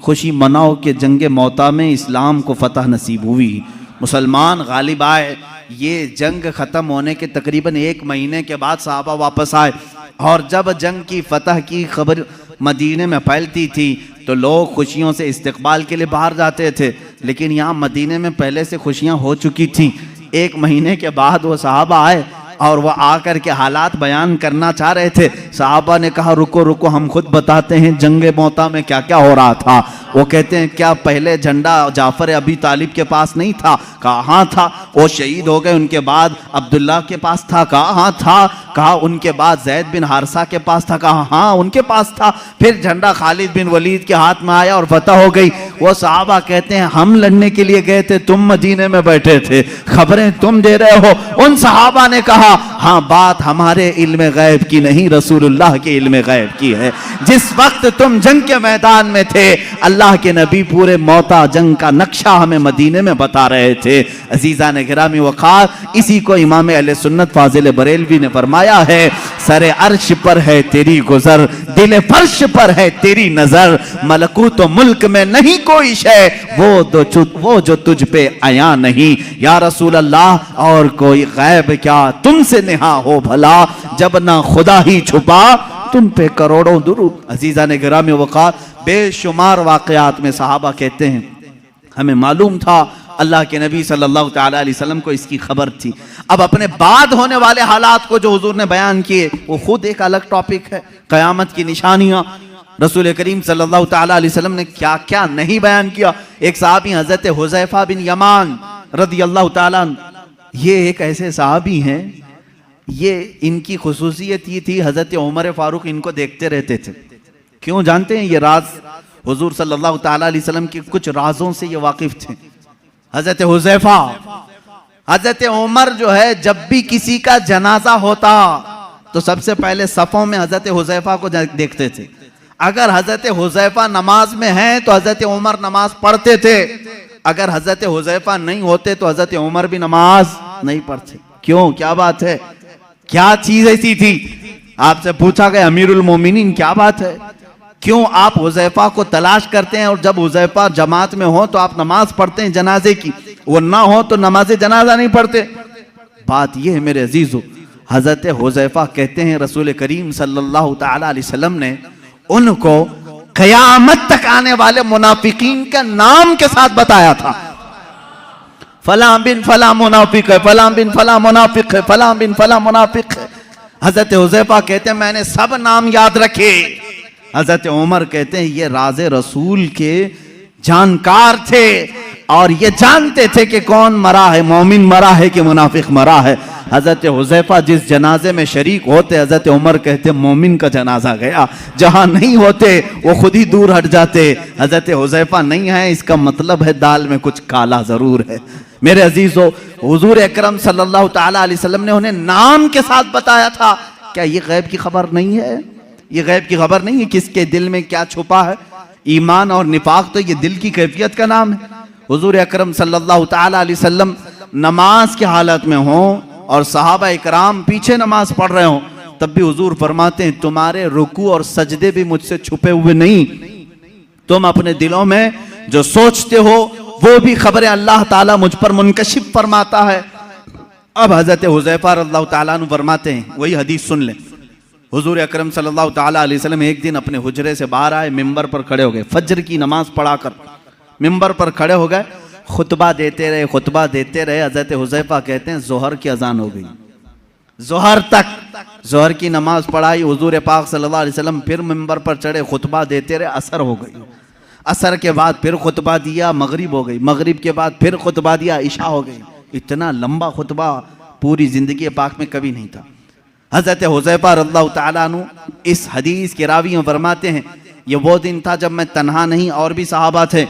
खुशी मनाओ कि जंगे मौता में इस्लाम को फतह नसीब हुई, मुसलमान गालिब आए। ये जंग ख़त्म होने के तकरीबन 1 महीने के बाद सहाबा वापस आए, और जब जंग की फतह की खबर मदीने में फैलती थी तो लोग खुशियों से इस्तकबाल के लिए बाहर जाते थे, लेकिन यहाँ मदीने में पहले से खुशियाँ हो चुकी थीं। 1 महीने के बाद वो सहाबा आए और वह आकर के हालात बयान करना चाह रहे थे। सहाबा ने कहा, रुको रुको, हम खुद बताते हैं जंगे मौता में क्या क्या हो रहा था। वो कहते हैं, क्या पहले झंडा जाफर अबी तालिब के पास नहीं था? कहा हाँ था। वो शहीद हो गए, उनके बाद अब्दुल्ला के पास था? कहा हाँ था। कहा उनके बाद जैद बिन हारसा के पास था? कहा हाँ उनके पास था। फिर झंडा खालिद बिन वलीद के हाथ में आया और फतह हो गई। वो सहाबा कहते हैं, हम लड़ने के लिए गए थे, तुम मदीने में बैठे थे, खबरें तुम दे रहे हो। उन सहाबा ने कहा, हाँ बात हमारे इल्म गैब की नहीं, रसूलुल्लाह के इल्म गैब की है। जिस वक्त तुम जंग के मैदान में थे, अल्लाह के नबी पूरे मौता जंग का नक्शा हमें मदीने में बता रहे थे। अजीजा ने गिरामी वक़ार, इसी को इमाम अहले सुन्नत फाजिल बरेलवी ने फरमाया है, सरे अर्श पर है तेरी गुजर, दिल फर्श पर है तेरी नजर, मलकूत तो मुल्क में नहीं कोई शय, वो जो तुझ पे आया नहीं। या रसूल अल्लाह, और कोई गैब क्या तुमसे नेहा हो भला, जब ना खुदा ही छुपा तुम पे करोड़ों दुरूद। अजीजा ने गिरामी वक़ार, बेशुमार वाक़यात में सहाबा कहते हैं, हमें मालूम था अल्लाह के नबी सल्लल्लाहु ताला अलैहि वसल्लम को इसकी खबर थी। अब अपने बाद होने वाले हालात को जो हुजूर ने बयान किए, वो खुद एक अलग टॉपिक है। क़यामत की निशानियां, रसूल करीम सल्लल्लाहु ताला अलैहि वसल्लम ने क्या क्या नहीं बयान किया। एक सहाबी हज़रत हुज़ैफ़ा बिन यमान रदियल्लाहु ताला, ये एक ऐसे सहाबी हैं, ये इनकी खुसूसियत ये थी, हज़रत उमर फारूक इनको देखते रहते थे। क्यों जानते हैं? ये राज हुजूर सल्लल्लाहु ताला अलैहि वसल्लम के कुछ राजों से ये वाकिफ थे। हज़रत हुज़ैफ़ा, हज़रत उमर जो है, जब भी किसी का जनाजा होता तो सबसे पहले सफ़ों में हज़रत हुज़ैफ़ा को देखते थे। अगर हज़रत हुज़ैफ़ा नमाज में हैं तो हज़रत उमर नमाज पढ़ते थे, अगर हज़रत हुज़ैफ़ा नहीं होते तो हज़रत उमर भी नमाज नहीं पढ़ते। क्यों? क्या बात है? क्या चीज ऐसी थी? आपसे पूछा गया, अमीरुल मोमिनीन क्या बात है, क्यों आप हुज़ैफ़ा को तलाश करते हैं, और जब हुज़ैफ़ा जमात में हो तो आप नमाज पढ़ते हैं जनाजे की, वो ना हो तो नमाज जनाजा नहीं पढ़ते। बात ये है मेरे अजीजों, हज़रत हुज़ैफ़ा कहते हैं रसूल करीम सल्लल्लाहु ताला अलैहि वसल्लम ने उनको क़यामत तक आने वाले मुनाफिकीन का नाम के साथ बताया था। फला बिन फला मुनाफिक है, फला बिन फला मुनाफिक है, फला बिन फला मुनाफिक है। हज़रत हुज़ैफ़ा कहते हैं मैंने सब नाम याद रखे। हज़रत उमर कहते हैं ये राज़े रसूल के जानकार थे और ये जानते थे कि कौन मरा है, मोमिन मरा है कि मुनाफिक मरा है। हज़रत हुज़ैफ़ा जिस जनाजे में शरीक होते, हज़रत उमर कहते मोमिन का जनाजा गया, जहाँ नहीं होते वो खुद ही दूर हट जाते। हज़रत हुज़ैफ़ा नहीं है, इसका मतलब है दाल में कुछ काला ज़रूर है। मेरे अजीज़ों, हुज़ूर अकरम सल्लल्लाहु ताला अलैहि वसल्लम ने उन्हें नाम के साथ बताया था। क्या ये गैब की खबर नहीं है? ये गैब की खबर नहीं है किसके दिल में क्या छुपा है। ईमान और निफाक तो ये दिल की कैफियत का नाम है। हुज़ूर अकरम सल्लल्लाहु ताला अलैहि वसल्लम नमाज की हालत में हों और सहाबा इकराम पीछे नमाज पढ़ रहे हों, तब भी हुजूर फरमाते हैं तुम्हारे रुकू और सजदे भी मुझसे छुपे हुए नहीं, तुम अपने दिलों में जो सोचते हो वो भी खबरें अल्लाह ताला मुझ पर मुनकशिफ फरमाता है। अब हजरत हुज़ैफा रज़ियल्लाहु ताला अन्हु फरमाते हैं, वही हदीस सुन लें। हुजूर अकरम सल्लल्लाहु ताला अलैहि वसल्लम एक दिन अपने हुजरे से बाहर आए, मिंबर पर खड़े हो गए, फज्र की नमाज पढ़ाकर मिंबर पर खड़े हो गए, खुतबा देते रहे। हजरत हुज़ैफा कहते हैं जोहर की अजान हो गई, जोहर तक जोहर की नमाज पढ़ाई, हुजूर पाक सल्लल्लाहु अलैहि वसल्लम फिर मिंबर पर चढ़े, खुतबा देते रहे, असर हो गई, असर के बाद फिर खुतबा दिया, मगरिब हो गई, मगरिब के बाद फिर खुतबा दिया, इशा हो गई। इतना लंबा खुतबा पूरी जिंदगी पाक में कभी नहीं था। हजरत हुज़ैफा रज़ियल्लाहु ताला अन्हु इस हदीस के रावी में फरमाते हैं, ये वो दिन था जब मैं तन्हा नहीं और भी सहाबा थे।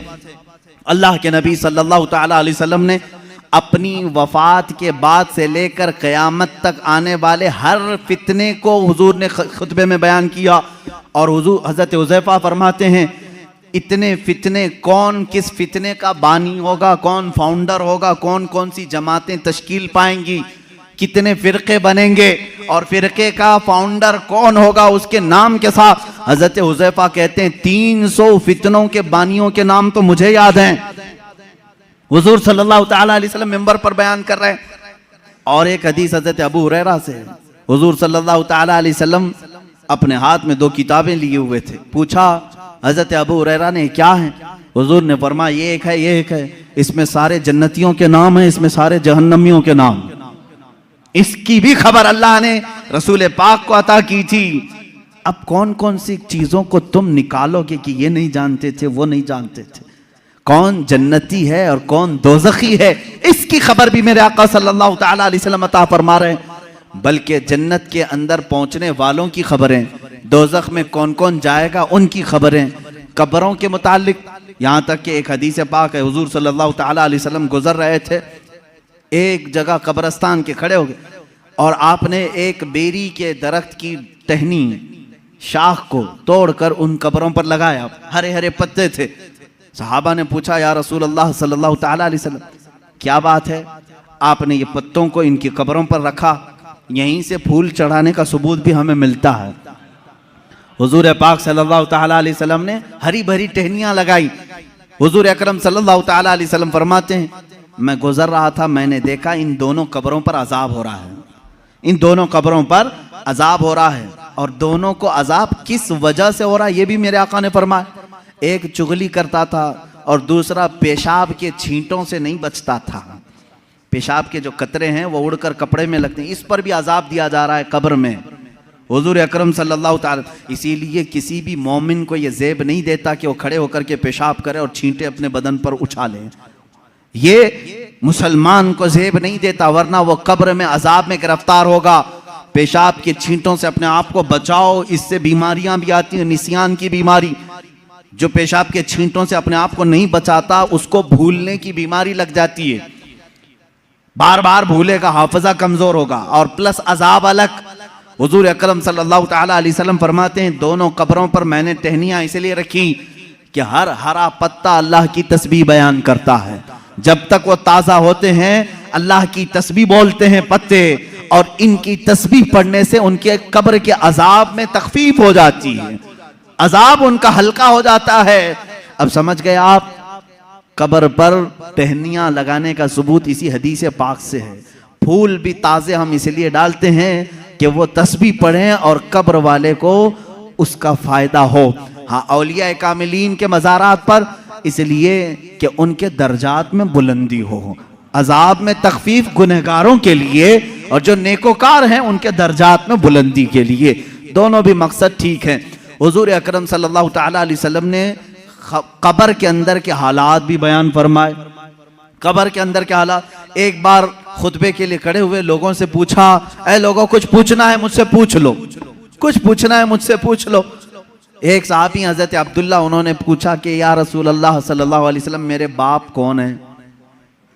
अल्लाह के नबी सल्लल्लाहु ताला अलैहि वसल्लम ने अपनी वफात के बाद से लेकर क़यामत तक आने वाले हर फितने को हुजूर ने खुतबे में बयान किया। और हुजूर हजरत हुज़ैफा फरमाते हैं, इतने फितने, कौन किस फितने का बानी होगा, कौन फाउंडर होगा, कौन कौन सी जमातें तश्कील पाएंगी, कितने फिरके बनेंगे और फिरके का फाउंडर कौन होगा, उसके नाम के साथ हजरत हुज़ैफा कहते हैं 300 फितनों के बानियों के नाम तो मुझे याद हैं। हुजूर सल्लल्लाहु ताला अलैहि वसल्लम मिंबर पर बयान कर रहे हैं। और एक हदीस हजरत अबू हुरैरा से, हुजूर सल्लल्लाहु ताला अलैहि वसल्लम अपने हाथ में 2 किताबें लिए हुए थे। पूछा हजरत अबू हुरैरा ने क्या है? हुजूर ने फरमाया ये एक है, ये एक है, इसमें सारे जन्नतियों के नाम है, इसमें सारे जहन्नमियों के नाम। इसकी भी खबर अल्लाह ने रसूल पाक को अता की थी। अब कौन कौन सी चीजों को तुम निकालोगे कि ये नहीं जानते थे, वो नहीं जानते थे, कौन जन्नती है और कौन दोज़खी है, इसकी खबर भी मेरे आका सल्लल्लाहु ताला अलैहि वसल्लम अता फरमा रहे हैं। बल्कि जन्नत के अंदर पहुंचने वालों की खबरें, दोज़ख में कौन कौन जाएगा उनकी खबरें, कब्रों के मुतालिक, यहाँ तक कि एक हदीस पाक है, हुजूर सल्लल्लाहु ताला अलैहि वसल्लम गुजर रहे थे, एक जगह कब्रस्तान के खड़े हो गए और आपने एक बेरी के दरख्त की टहनी शाख को तोड़कर उन कब्रों पर लगाया, हरे हरे पत्ते थे। सहाबा ने पूछा या रसूल अल्लाह सल्लल्लाहु ताला अलैहि वसल्लम क्या बात है, आपने ये पत्तों को इनकी कब्रों पर रखा, यहीं से फूल चढ़ाने का सबूत भी हमें मिलता है। हुजूर पाक सल्लल्लाहु ताला अलैहि वसल्लम ने हरी भरी टहनियां लगाई। हुजूर अकरम सल्लल्लाहु ताला अलैहि वसल्लम फरमाते हैं, मैं गुजर रहा था, मैंने देखा इन दोनों कब्रों पर अजाब हो रहा है, इन दोनों कब्रों पर अजाब हो रहा है। और दोनों को अजाब किस वजह से हो रहा है ये भी मेरे आका ने फरमाया। एक चुगली करता था और दूसरा पेशाब के छींटों से नहीं बचता था, पेशाब के जो कतरे हैं वो उड़कर कपड़े में लगते हैं, इस पर भी अजाब दिया जा रहा है कब्र में। हुजूर अकरम सल्लल्लाहु ताला, इसीलिए किसी भी मोमिन को ये ज़ेब नहीं देता कि वो खड़े होकर के पेशाब करे और छींटे अपने बदन पर उछाले, ये मुसलमान को ज़ेब नहीं देता, वरना वो कब्र में अजाब में गिरफ्तार होगा। पेशाब के छींटों से अपने आप को बचाओ, इससे बीमारियां भी आती हैं, निसियान की बीमारी। जो पेशाब के छींटों से अपने आप को नहीं बचाता उसको भूलने की बीमारी लग जाती है, बार बार भूलेगा, हाफिजा कमजोर होगा, और प्लस अजाब अलग। हुजूर अकरम सल्लल्लाहु ताला अलैहि वसल्लम फरमाते हैं, दोनों कब्रों पर मैंने टहनियां इसलिए रखी कि हर हरा पत्ता अल्लाह की तस्बीह बयान करता है, जब तक वो ताजा होते हैं अल्लाह की तस्बीह बोलते हैं पत्ते, और इनकी तस्बीह पढ़ने से उनके कब्र के अजाब में तखफीफ हो जाती है, अजाब उनका हल्का हो जाता है। अब समझ गए आप, कब्र पर टहनियां लगाने का सबूत इसी हदीस पाक से है। फूल भी ताजे हम इसलिए डालते हैं कि वो तस्बीह पढ़ें और कब्र वाले को उसका फायदा हो। हाँ, औलिया कामिलीन के मज़ारात पर इसलिए कि उनके दर्जात में बुलंदी हो, अजाब में तखफीफ गुनहगारों के लिए, और जो नेकोकार हैं उनके दर्जात में बुलंदी के लिए, दोनों भी मकसद ठीक हैं। हुजूर अकरम सल्लल्लाहु ताला अलैहि वसल्लम ने कब्र के अंदर के हालात भी बयान फरमाए। कब्र के अंदर के हालात, एक बार खुतबे के लिए खड़े हुए लोगों से पूछा, ऐ लोगों कुछ पूछना है मुझसे पूछ लो, कुछ पूछना है मुझसे पूछ लो। एक साहबी हजरत अब्दुल्ला, उन्होंने पूछा कि या रसूल अल्लाह सल्लल्लाहु अलैहि वसल्लम मेरे बाप कौन है,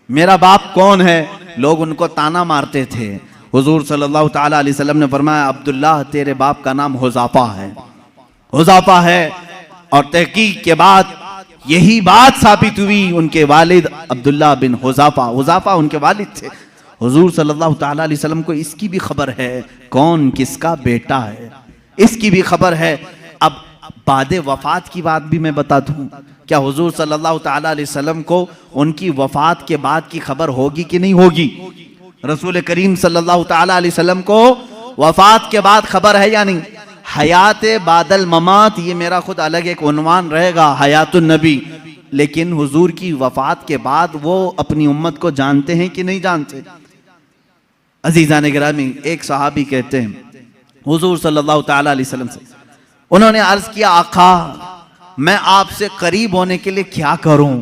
मेरा बाप कौन है। लोग उनको ताना मारते थे। हुजूर सल्लल्लाहु ताला अलैहि वसल्लम ने फरमाया, अब्दुल्ला तेरे बाप का नाम हुज़ाफा है, हुज़ाफा है। और तहकीक के बाद यही बात साबित हुई, उनके वालिद अब्दुल्ला बिन हुज़ाफा, हुज़ाफा उनके वालिद थे, हुजूर सल्लल्लाहु ताला अलैहि वसल्लम को इसकी भी खबर है कौन किसका बेटा है, इसकी भी खबर है। अब बाद वफात की बात भी मैं बता दूं, क्या हुजूर सल्लल्लाहु ताला अलैहि वसल्लम को उनकी वफात के बाद की खबर होगी कि नहीं होगी? रसूल करीम सल्लल्लाहु ताला अलैहि वसल्लम को वफात के बाद खबर है या नहीं? हयात बादल ममात, ये मेरा खुद अलग एक उन्वान रहेगा, हयातुन नबी। लेकिन हुजूर की वफात के बाद वो अपनी उम्मत को जानते हैं कि नहीं जानते? अजीज़ान गिरामी, एक सहाबी कहते हैं हुजूर सल्लल्लाहु ताला अलैहि वसल्लम से, उन्होंने अर्ज किया आका मैं आपसे करीब होने के लिए क्या करूं?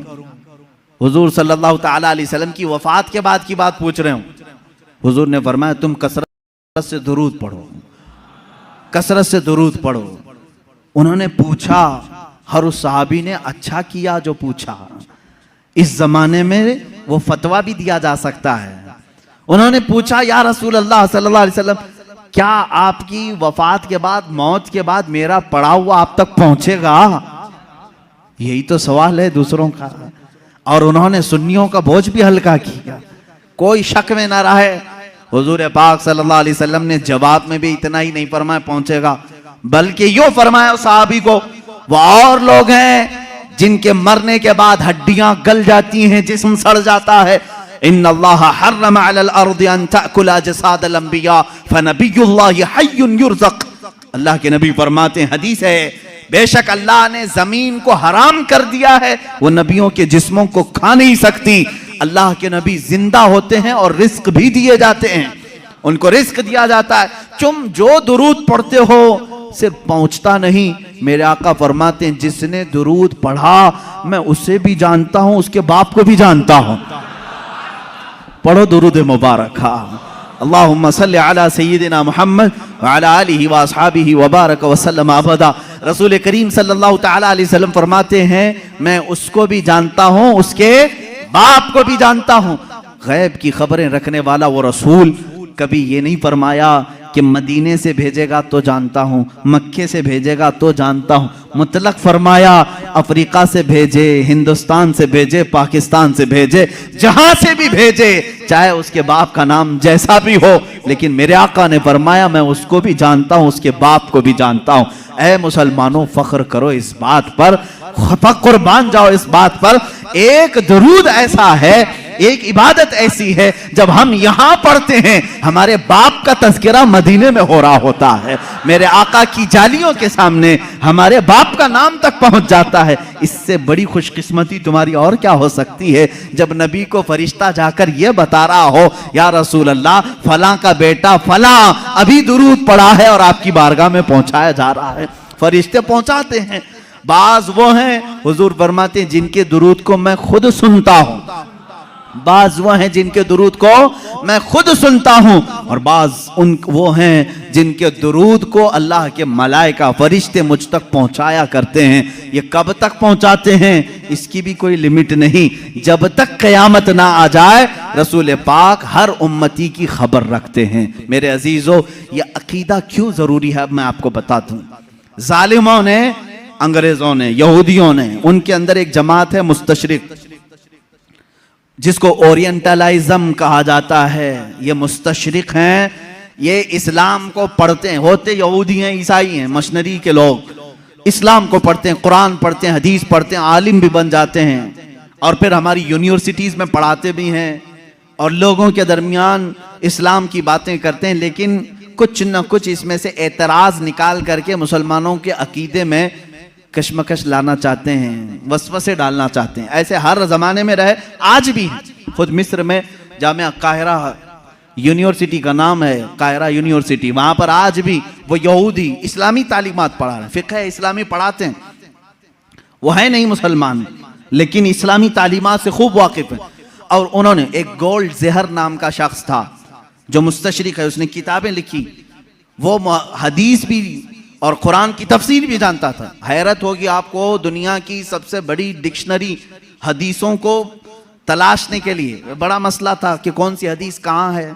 हुजूर सल्लल्लाहु ताला अलैहि वसल्लम की वफात के बाद की बात पूछ रहे हूं। हुजूर ने फरमाया तुम कसरत से दुरूद पढ़ो, कसरत से दुरूद पढ़ो। उन्होंने पूछा, हर उस सहाबी ने अच्छा किया जो पूछा, इस जमाने में वो फतवा भी दिया जा सकता है। उन्होंने पूछा या रसूल अल्लाह सल्लल्लाहु अलैहि वसल्लम, क्या आपकी वफात के बाद, मौत के बाद मेरा पड़ा हुआ आप तक पहुंचेगा? यही तो सवाल है दूसरों का। और उन्होंने सुन्नियों का बोझ भी हल्का किया, कोई शक में ना रहे। हुजूर पाक सल्लल्लाहु अलैहि वसल्लम ने जवाब में भी इतना ही नहीं फरमाया पहुंचेगा, बल्कि यूं फरमाया सहाबी को, वो और लोग हैं जिनके मरने के बाद हड्डियां गल जाती हैं, जिस्म सड़ जाता है। इन्नल्लाह हर्रम अलल अर्दि अन तअकुल अजसादल अंबिया फनबियुल्लाहि हय्युन युरज़क़। अल्लाह के नबी फरमाते हैं, हदीस है, बेशक अल्लाह ने जमीन को हराम कर दिया है, वो नबियों के जिस्मों को खा नहीं सकती। अल्लाह के नबी जिंदा होते हैं और रिस्क भी दिए जाते हैं, उनको रिस्क दिया जाता है। तुम जो दुरूद पढ़ते हो सिर्फ पहुंचता नहीं, मेरे आका फरमाते हैं जिसने दुरूद पढ़ा मैं उसे भी जानता हूं, उसके बाप को भी जानता हूं। पढ़ो दुरूद मुबारक। अल्लाहुम्मा सल्लि अला सय्यिदिना मुहम्मद व अला आलिहि व अस्हाबिहि व बारक व सल्लम अबदा। रसूल करीम सल्लल्लाहु ताला अलैहि वसल्लम फरमाते हैं मैं उसको भी जानता हूं, उसके बाप को भी जानता हूं। गैब की खबरें रखने वाला वो रसूल कभी ये नहीं फरमाया कि मदीने से भेजेगा तो जानता हूं, मक्के से भेजेगा तो जानता हूं। मुतलक फरमाया अफ्रीका से भेजे, हिंदुस्तान से भेजे, पाकिस्तान से भेजे, जहां से भी भेजे, चाहे उसके बाप का नाम जैसा भी हो, लेकिन मेरे आका ने फरमाया मैं उसको भी जानता हूं, उसके बाप को भी जानता हूं। ऐ मुसलमानों, फख्र करो इस बात पर, कुर्बान जाओ इस बात पर। एक दुरूद ऐसा है, एक इबादत ऐसी है, जब हम यहां पढ़ते हैं हमारे बाप का तज़किरा मदीने में हो रहा होता है। मेरे आका की जालियों के सामने हमारे बाप का नाम तक पहुंच जाता है। इससे बड़ी खुशकिस्मती तुम्हारी और क्या हो सकती है, जब नबी को फरिश्ता जाकर यह बता रहा हो या रसूल अल्लाह फलां का बेटा फलां अभी दुरूद पढ़ा है और आपकी बारगाह में पहुंचाया जा रहा है। फरिश्ते पहुंचाते हैं। बाज वो हैं, हुजूर फरमाते हैं, जिनके दुरूद को मैं खुद सुनता हूं। बाज वो हैं जिनके दुरूद को मैं खुद सुनता हूं, और बाज वो हैं जिनके दुरूद को अल्लाह के मलाइका फरिश्ते मुझ तक पहुंचाया करते हैं। ये कब तक पहुंचाते हैं इसकी भी कोई लिमिट नहीं, जब तक क़यामत ना आ जाए रसूल पाक हर उम्मती की खबर रखते हैं। मेरे अजीजों, ये अकीदा क्यों जरूरी है अब मैं आपको बता दूं। जालिमों ने, अंग्रेजों ने, यहूदियों ने, उनके अंदर एक जमात है मुस्तशरिक, जिसको ओरिएंटलिज्म कहा जाता है। ये मुस्तशरिक हैं, ये इस्लाम को पढ़ते हैं, होते यहूदी हैं, ईसाई हैं, मशनरी के लोग इस्लाम को पढ़ते हैं, कुरान पढ़ते हैं, हदीस पढ़ते हैं, आलिम भी बन जाते हैं, और फिर हमारी यूनिवर्सिटीज़ में पढ़ाते भी हैं और लोगों के दरमियान इस्लाम की बातें करते हैं। लेकिन कुछ न कुछ इसमें से एतराज़ निकाल करके मुसलमानों के अकीदे में कशमकश लाना चाहते हैं, वसवसे डालना चाहते हैं। ऐसे हर ज़माने में रहे, आज भी है। खुद मिस्र में जामिया काहिरा यूनिवर्सिटी का नाम है, काहिरा यूनिवर्सिटी, वहाँ पर आज भी वो यहूदी इस्लामी तालीमात पढ़ा रहे हैं, फ़िक़्ह इस्लामी पढ़ाते हैं। वो है नहीं मुसलमान, लेकिन इस्लामी तालीमात से खूब वाकिफ़ है। और उन्होंने, एक गोल्ड ज़हर नाम का शख्स था जो मुस्तशरिक है, उसने किताबें लिखी, वो हदीस भी और कुरान की तफसीर भी जानता था। हैरत होगी आपको, दुनिया की सबसे बड़ी डिक्शनरी हदीसों को तलाशने के लिए बड़ा मसला था कि कौन सी हदीस कहाँ है।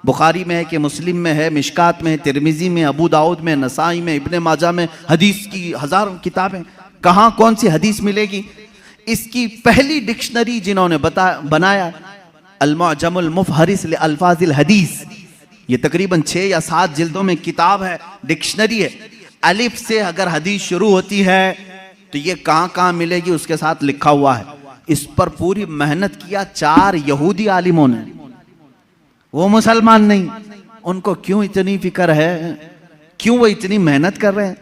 बुखारी में है कि मुस्लिम में है, मिशकात में है, तिरमिजी में, अबू दाऊद में, नसाई में, इब्ने माजा में, हदीस की हजारों किताबें, कहाँ कौन सी हदीस मिलेगी। इसकी पहली डिक्शनरी जिन्होंने बनाया अल-मुअजमुल मुफहरिस लि अल्फाजिल हदीस। ये तकरीबन 6 या 7 जिल्दों में किताब है, डिक्शनरी है। अलिफ से अगर हदीस शुरू होती है तो ये कहाँ कहाँ मिलेगी उसके साथ लिखा हुआ है। इस पर पूरी मेहनत किया 4 यहूदी आलिमों ने, वो मुसलमान नहीं। उनको क्यों इतनी फिक्र है, क्यों वो इतनी मेहनत कर रहे हैं?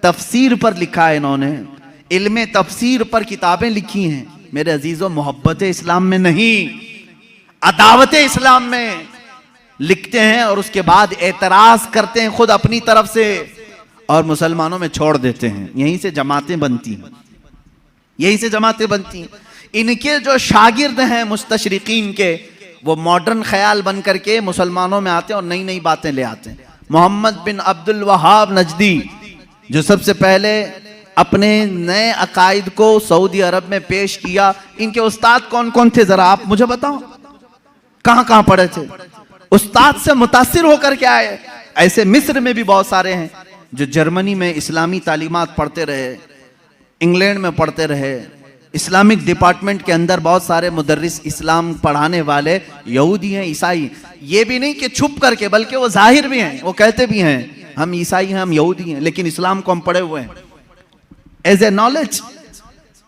तफसीर पर लिखा है इन्होंने, इल्मे तफसीर पर किताबें लिखी हैं। मेरे अजीजों, मोहब्बत इस्लाम में नहीं, अदावत इस्लाम में लिखते हैं और उसके बाद एतराज करते हैं खुद अपनी तरफ से और मुसलमानों में छोड़ देते हैं। यहीं से जमातें बनती हैं, यहीं से जमातें बनती हैं। इनके जो शागिर्द हैं मुस्तशरिकीन के, वो मॉडर्न ख्याल बन करके मुसलमानों में आते हैं और नई नई बातें ले आते हैं। मोहम्मद बिन अब्दुल वहाब नजदी, जो सबसे पहले अपने नए अकायद को सऊदी अरब में पेश किया, इनके उस्ताद कौन कौन थे जरा आप मुझे बताओ, कहां कहां पढ़े थे? उस्ताद से मुतासिर होकर के आए। ऐसे मिस्र में भी बहुत सारे हैं जो जर्मनी में इस्लामी तालीमात पढ़ते रहे, इंग्लैंड में पढ़ते रहे। इस्लामिक डिपार्टमेंट के अंदर बहुत सारे मुदर्रिस इस्लाम पढ़ाने वाले यहूदी हैं, ईसाई। ये भी नहीं कि छुप करके, बल्कि वो जाहिर भी हैं, वो कहते भी हैं हम ईसाई हैं, हम यहूदी हैं, लेकिन इस्लाम को हम पढ़े हुए हैं एज ए नॉलेज,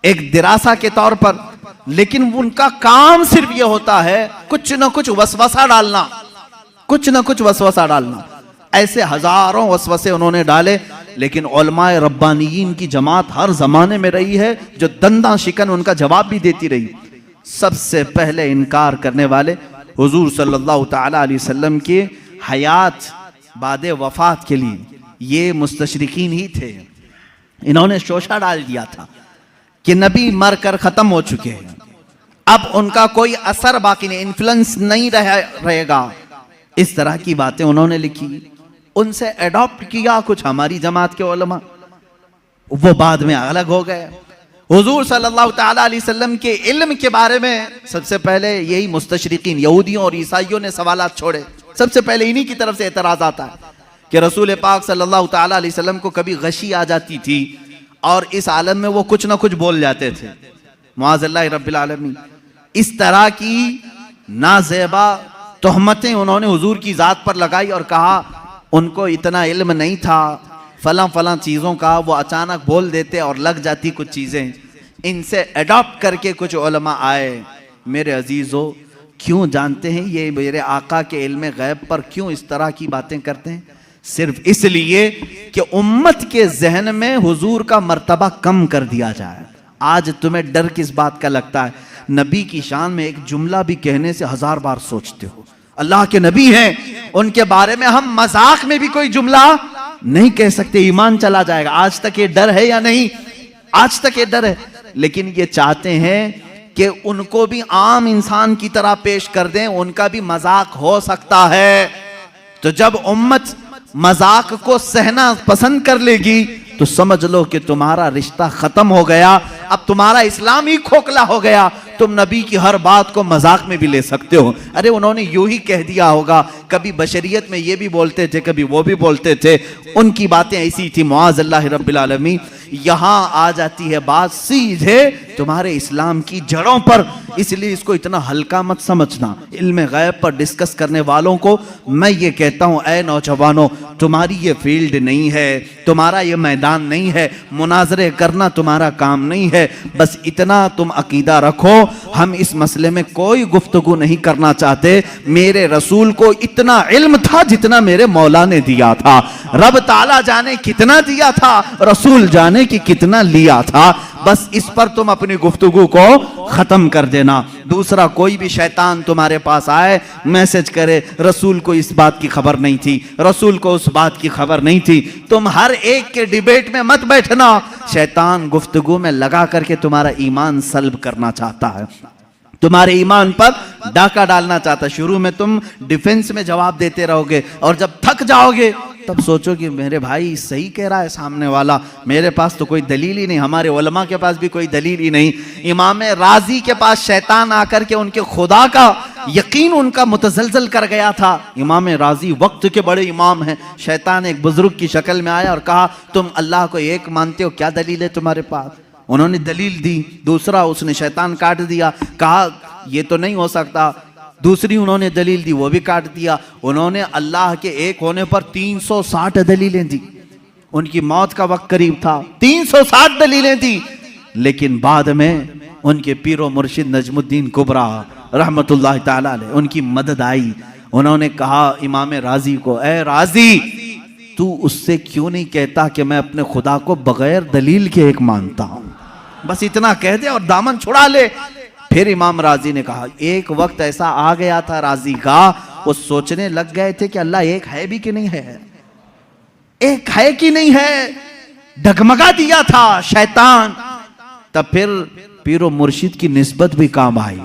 एक दिरासा के तौर पर। लेकिन उनका काम सिर्फ ये होता है कुछ ना कुछ वसवसा डालना, कुछ ना कुछ वसवसा डालना। ऐसे हजारों वसवसे उन्होंने डाले, लेकिन उलमाए रब्बानियीन की जमात हर जमाने में रही है जो दंदा शिकन उनका जवाब भी देती रही। सबसे पहले इनकार करने वाले हुजूर सल्लल्लाहु ताला अलैहि वसल्लम के हयात बादे वफात के लिए ये मुस्तशरिकीन ही थे। इन्होंने शोशा डाल दिया था कि नबी मर कर खत्म हो चुके हैं, अब उनका कोई असर बाकी नहीं, इन्फ्लुएंस नहीं रहेगा। इस तरह की बातें उन्होंने लिखी, उनसे एडॉप्ट किया कुछ हमारी जमात के उलमा, वो बाद में अलग हो गए। हुजूर सल्लल्लाहु ताला अलैहि वसल्लम के इल्म के बारे में सबसे पहले यही मुस्तशरिकीन यहूदियों और ईसाइयों ने सवालात छोड़े। सबसे पहले इन्हीं की तरफ से एतराज आता है कि रसूल पाक सल्लल्लाहु ताला अलैहि वसल्लम को कभी गशी आ जाती थी और इस आलम में वो कुछ ना कुछ बोल जाते थे, मुआज़ल्लाह रब्बिल आलमीन। इस तरह की नाज़ेबा तोहमतें उन्होंने हुजूर की जात पर लगाई और कहा उनको इतना इल्म नहीं था फलां फलां चीज़ों का, वो अचानक बोल देते और लग जाती कुछ चीज़ें। इनसे अडॉप्ट करके कुछ उलमा आए। मेरे अजीज़ों, क्यों जानते हैं ये मेरे आका के इल्म गैब पर क्यों इस तरह की बातें करते हैं? सिर्फ इसलिए कि उम्मत के जहन में हुजूर का मर्तबा कम कर दिया जाए। आज तुम्हें डर किस बात का लगता है? नबी की शान में एक जुमला भी कहने से 1000 बार सोचते हो। अल्लाह के नबी हैं, उनके बारे में हम मजाक में भी कोई जुमला नहीं कह सकते, ईमान चला जाएगा। आज तक ये डर है या नहीं? आज तक ये डर है। लेकिन ये चाहते हैं कि उनको भी आम इंसान की तरह पेश कर दें, उनका भी मजाक हो सकता है। तो जब उम्मत मजाक को सहना पसंद कर लेगी तो समझ लो कि तुम्हारा रिश्ता खत्म हो गया, अब तुम्हारा इस्लाम ही खोखला हो गया। तुम नबी की हर बात को मजाक में भी ले सकते हो। अरे उन्होंने यूं ही कह दिया होगा, कभी बशरियत में ये भी बोलते थे, कभी वो भी बोलते थे, उनकी बातें ऐसी थी, मुआज़ल्लाह रब्बिल आलमीन। यहां आ जाती है बात सीधे तुम्हारे इस्लाम की जड़ों पर। इसलिए इसको इतना हल्का मत समझना। इल्म गैब पर डिस्कस करने वालों को मैं ये कहता हूं, ऐ नौजवानों, तुम्हारी ये फील्ड नहीं है, तुम्हारा ये मैदान नहीं है, मुनाजरे करना तुम्हारा काम नहीं है। बस इतना तुम अकीदा रखो, हम इस मसले में कोई गुफ्तगू नहीं करना चाहते। मेरे रसूल को इतना इल्म था जितना मेरे मौला ने दिया था। रब ताला जाने कितना दिया था, रसूल जाने कि कितना लिया था। बस इस पर तुम अपनी गुफ्तगू को खत्म कर देना। दूसरा, कोई भी शैतान तुम्हारे पास आए, मैसेज करे, रसूल को इस बात की खबर नहीं थी, रसूल को उस बात की खबर नहीं थी, तुम हर एक के डिबेट में मत बैठना। शैतान गुफ्तगू में लगा करके तुम्हारा ईमान सल्ब करना चाहता है, तुम्हारे ईमान पर डाका डालना चाहता है। शुरू में तुम डिफेंस में जवाब देते रहोगे और जब थक जाओगे तब सोचो कि मेरे भाई सही कह रहा है सामने वाला, मेरे पास तो कोई दलील ही नहीं, हमारे उलमा के पास भी कोई दलील ही नहीं। इमाम राजी के पास शैतान आकर के उनके खुदा का यकीन उनका मुतजलजल कर गया था। इमाम राजी वक्त के बड़े इमाम हैं। शैतान एक बुजुर्ग की शक्ल में आया और कहा, तुम अल्लाह को एक मानते हो, क्या दलील है तुम्हारे पास? उन्होंने दलील दी। दूसरा, उसने शैतान काट दिया, कहा ये तो नहीं हो सकता, दूसरी उन्होंने दलील दी, वो भी काट दिया। उन्होंने अल्लाह के एक होने पर 360 दलीलें दी। उनकी मौत का वक्त करीब था, 360 दलीलें दी। लेकिन बाद में उनके पीरो मुर्शिद नजमुद्दीन कुबरा रहमतुल्लाह ताला अलैह, उनकी मदद आई। उन्होंने कहा इमाम राजी को, ए राजी, तू उससे क्यों नहीं कहता कि मैं अपने खुदा को बगैर दलील के एक मानता हूं, बस इतना कह दे और दामन छुड़ा ले। फिर इमाम राजी ने कहा, एक वक्त ऐसा आ गया था राजी का, वो सोचने लग गए थे कि अल्लाह एक है भी कि नहीं है, एक है कि नहीं है, डगमगा दिया था शैतान। तब फिर पीरो मुर्शिद की निस्बत भी काम आई।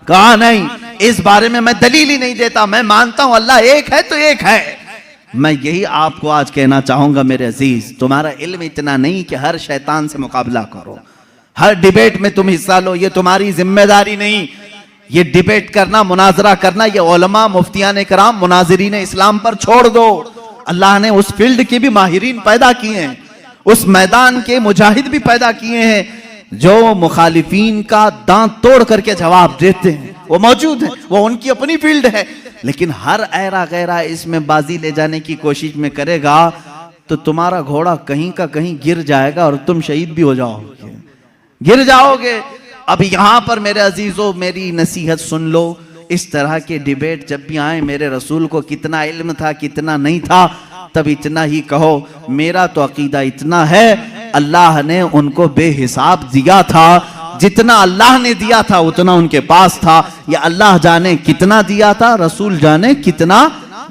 कहा नहीं, इस बारे में मैं दलील ही नहीं देता, मैं मानता हूं अल्लाह एक है तो एक है। मैं यही आपको आज कहना चाहूंगा मेरे अजीज, तुम्हारा इल्म इतना नहीं कि हर शैतान से मुकाबला करो, हर डिबेट में तुम हिस्सा लो, ये तुम्हारी जिम्मेदारी नहीं। ये डिबेट करना, मुनाजरा करना, ये उलमा, मुफ्तियान कराम, मुनाजिरीन इस्लाम पर छोड़ दो। अल्लाह ने उस फील्ड के भी माहिरीन पैदा किए हैं, उस मैदान के मुजाहिद भी पैदा किए हैं जो मुखालिफीन का दांत तोड़ करके जवाब देते हैं, वो मौजूद है, वो उनकी अपनी फील्ड है। लेकिन हर ऐरा गैरा इसमें बाजी ले जाने की कोशिश में करेगा तो तुम्हारा घोड़ा कहीं का कहीं गिर जाएगा और तुम शहीद भी हो जाओगे, गिर जाओगे। अब यहां पर मेरे अजीजों मेरी नसीहत सुन लो, इस तरह के डिबेट जब भी आए, मेरे रसूल को कितना इल्म था कितना नहीं था, तब इतना ही कहो, मेरा तो अकीदा इतना है, अल्लाह ने उनको बेहिसाब दिया था, जितना अल्लाह ने दिया था उतना उनके पास था, या अल्लाह जाने कितना दिया था, रसूल जाने कितना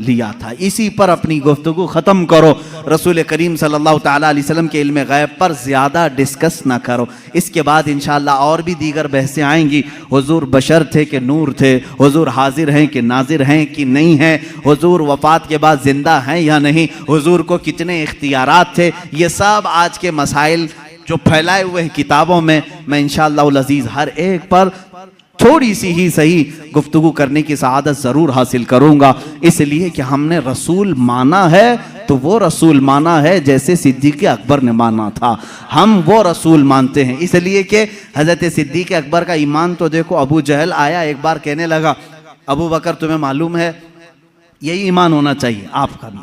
लिया था। इसी पर अपनी गुफ्तगू खत्म करो। रसूल करीम सल्लल्लाहु ताला अलैहि वसल्लम के इल्म गैब पर ज्यादा डिस्कस ना करो। इसके बाद इंशाअल्लाह और भी दीगर बहसें आएंगी। हुजूर बशर थे कि नूर थे, हुजूर हाजिर हैं कि नाजिर हैं कि नहीं हैं, हुजूर वफात के बाद जिंदा हैं या नहीं, हुजूर को कितने इख्तियारात थे, ये सब आज के मसाइल जो फैलाए हुए हैं किताबों में, मैं इंशाअल्लाह अज़ीज़ हर एक पर थोड़ी सी ही सही गुफ्तगू करने की सआदत ज़रूर हासिल करूँगा। इसलिए कि हमने रसूल माना है तो वो रसूल माना है जैसे सिद्दीक़ अकबर ने माना था, हम वो रसूल मानते हैं। इसलिए कि हज़रत सिद्दीक़ अकबर का ईमान तो देखो, अबू जहल आया एक बार कहने लगा, अबू बकर तुम्हें मालूम है, यही ईमान होना चाहिए आपका भी।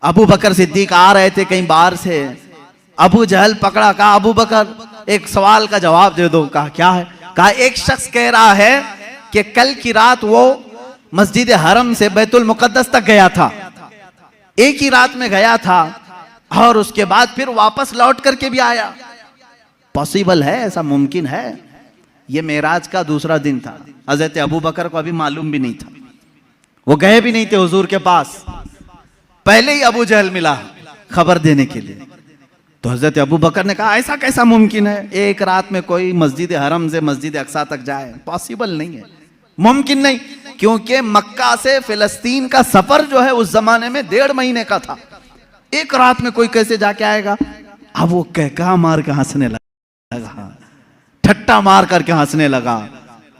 अबू बकर सिद्दीक़ आ रहे थे कहीं बाहर से, अबू जहल पकड़ा, कहा अबू बकर एक सवाल का जवाब दे दो। कहा क्या है? कहा एक शख्स कह रहा है कि कल की रात वो मस्जिद हरम से बैतुल मुकद्दस तक गया था, एक ही रात में गया था और उसके बाद फिर वापस लौट करके भी आया। पॉसिबल है? ऐसा मुमकिन है? ये मेराज का दूसरा दिन था, हजरत अबू बकर को अभी मालूम भी नहीं था, वो गए भी नहीं थे हुजूर के पास, पहले ही अबू जहल मिला खबर देने के लिए। तो हजरत अबू बकर ने कहा ऐसा कैसा मुमकिन है, एक रात में कोई मस्जिद हरम से मस्जिद अक्सा तक जाए? पॉसिबल नहीं है, मुमकिन नहीं, क्योंकि मक्का से फिलिस्तीन का सफर जो है उस जमाने में 1.5 महीने का था, एक रात में कोई कैसे जाके आएगा? अब वो कहका मार के हंसने लगा, ठट्टा मार करके हंसने लगा,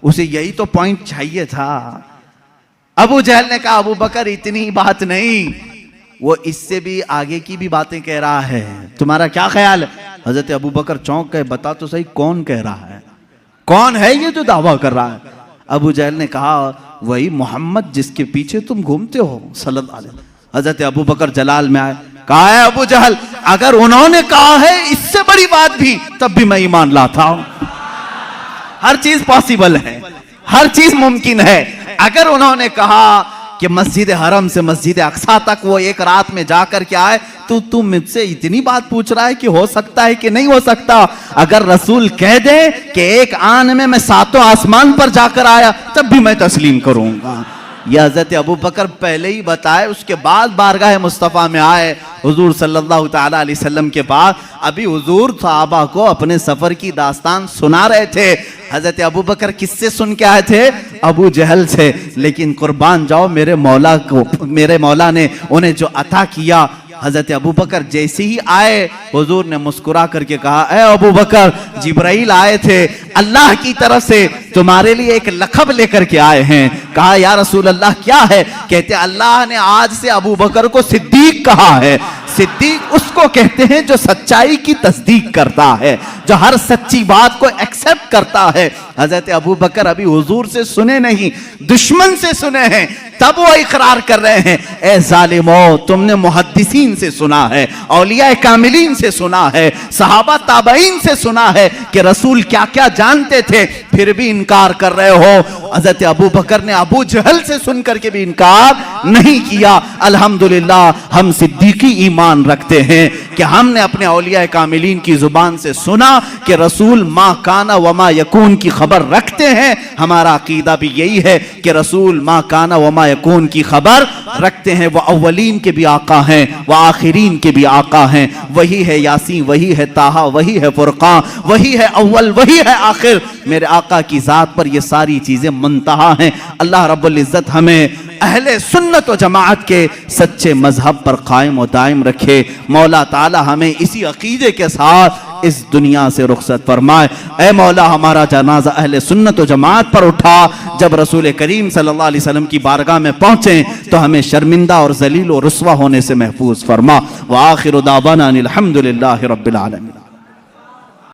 उसे यही तो पॉइंट चाहिए था। अबू जहल ने कहा अबू बकर इतनी बात नहीं, वो इससे भी आगे की भी बातें कह रहा है, तुम्हारा क्या ख्याल है? हजरत अबू बकर चौंक गए, बता तो सही कौन कह रहा है, कौन है ये जो दावा कर रहा है? अबू जहल ने कहा वही मोहम्मद जिसके पीछे तुम घूमते हो सल्लल्लाहु अलैहि वसल्लम। हजरत अबू बकर जलाल में आए, कहा है अबू जहल अगर उन्होंने कहा है इससे बड़ी बात भी, तब भी मैं ईमान लाता हूं। हर चीज पॉसिबल है, हर चीज मुमकिन है। अगर उन्होंने कहा कि मस्जिद हरम से मस्जिद अक्सा तक वो एक रात में जाकर के आए, तो तुम मुझसे इतनी बात पूछ रहा है कि हो सकता है कि नहीं हो सकता? अगर रसूल कह दे कि एक आन में मैं 7 आसमान पर जाकर आया, तब भी मैं तस्लीम करूंगा। यह हजरत अबू बकर पहले ही बताए, उसके बाद बारगाह मुस्तफ़ा में आए हुजूर सल्लल्लाहु ताला अलैहि वसल्लम के बाद। अभी हुजूर सहाबा को अपने सफर की दास्तान सुना रहे थे। हजरत अबू बकर किससे सुन के आए थे? अबू जहल से। लेकिन कुर्बान जाओ मेरे मौला को, मेरे मौला ने उन्हें जो अता किया, हजरत अबू बकर जैसे ही आए हुजूर ने मुस्कुरा करके कहा ए अबू बकर, जिब्राइल आए थे अल्लाह की तरफ से, तुम्हारे लिए एक लक़ब लेकर के आए हैं। कहा या रसूल अल्लाह क्या है? कहते अल्लाह ने आज से अबू बकर को सिद्दीक कहा है। सिद्दीक उसको कहते हैं जो सच्चाई की तस्दीक करता है, जो हर सच्ची बात को एक्सेप्ट करता है। हजरत अबू बकर अभी हुजूर से सुने नहीं, दुश्मन से सुने हैं, तब वो इकरार कर रहे हैं, ए जालिमो, तुमने मुहद्दिसीन से सुना है, औलिया कामिलीन से सुना है, सहाबा ताबईन से सुना है कि रसूल क्या क्या जानते थे, फिर भी इनकार कर रहे हो। हजरत अबू बकर ने अबू जहल से सुनकर के भी इनकार नहीं किया। अल्हम्दुलिल्लाह हम सिद्दीकी ईमान रखते हैं कि हमने अपने औलिया कामिलीन की जुबान से सुना कि रसूल मा काना व मा यकून की खबर रखते हैं। हमारा अकीदा भी यही है कि रसूल मा काना व मा यकून की खबर रखते हैं। वह अव्वलीन के भी आका हैं, वह आखिरीन के भी आका हैं। वही है यासीन, वही है ताहा, वही है फुरकान, वही है अव्वल, वही है आखिर। मेरे आका की जात पर ये सारी चीजें मुंतहा हैं। अल्लाह रब्बुल इज्जत हमें अहले सुन्नत व जमाअत के सच्चे मजहब पर कायम व दायम रखे। मौला ताला हमें इसी अकीदे के साथ इस दुनिया से रुखसत फरमाए। ऐ मौला, हमारा जनाजा अहले सुन्नत व जमाअत पर उठा। जब रसूल करीम सल्लल्लाहु अलैहि वसल्लम की बारगाह में पहुंचे तो हमें शर्मिंदा और जलील और रुस्वा होने से महफूज फरमा। व आखिर दावाना अनिल हम्दुलिल्लाहि रब्बिल आलमीन।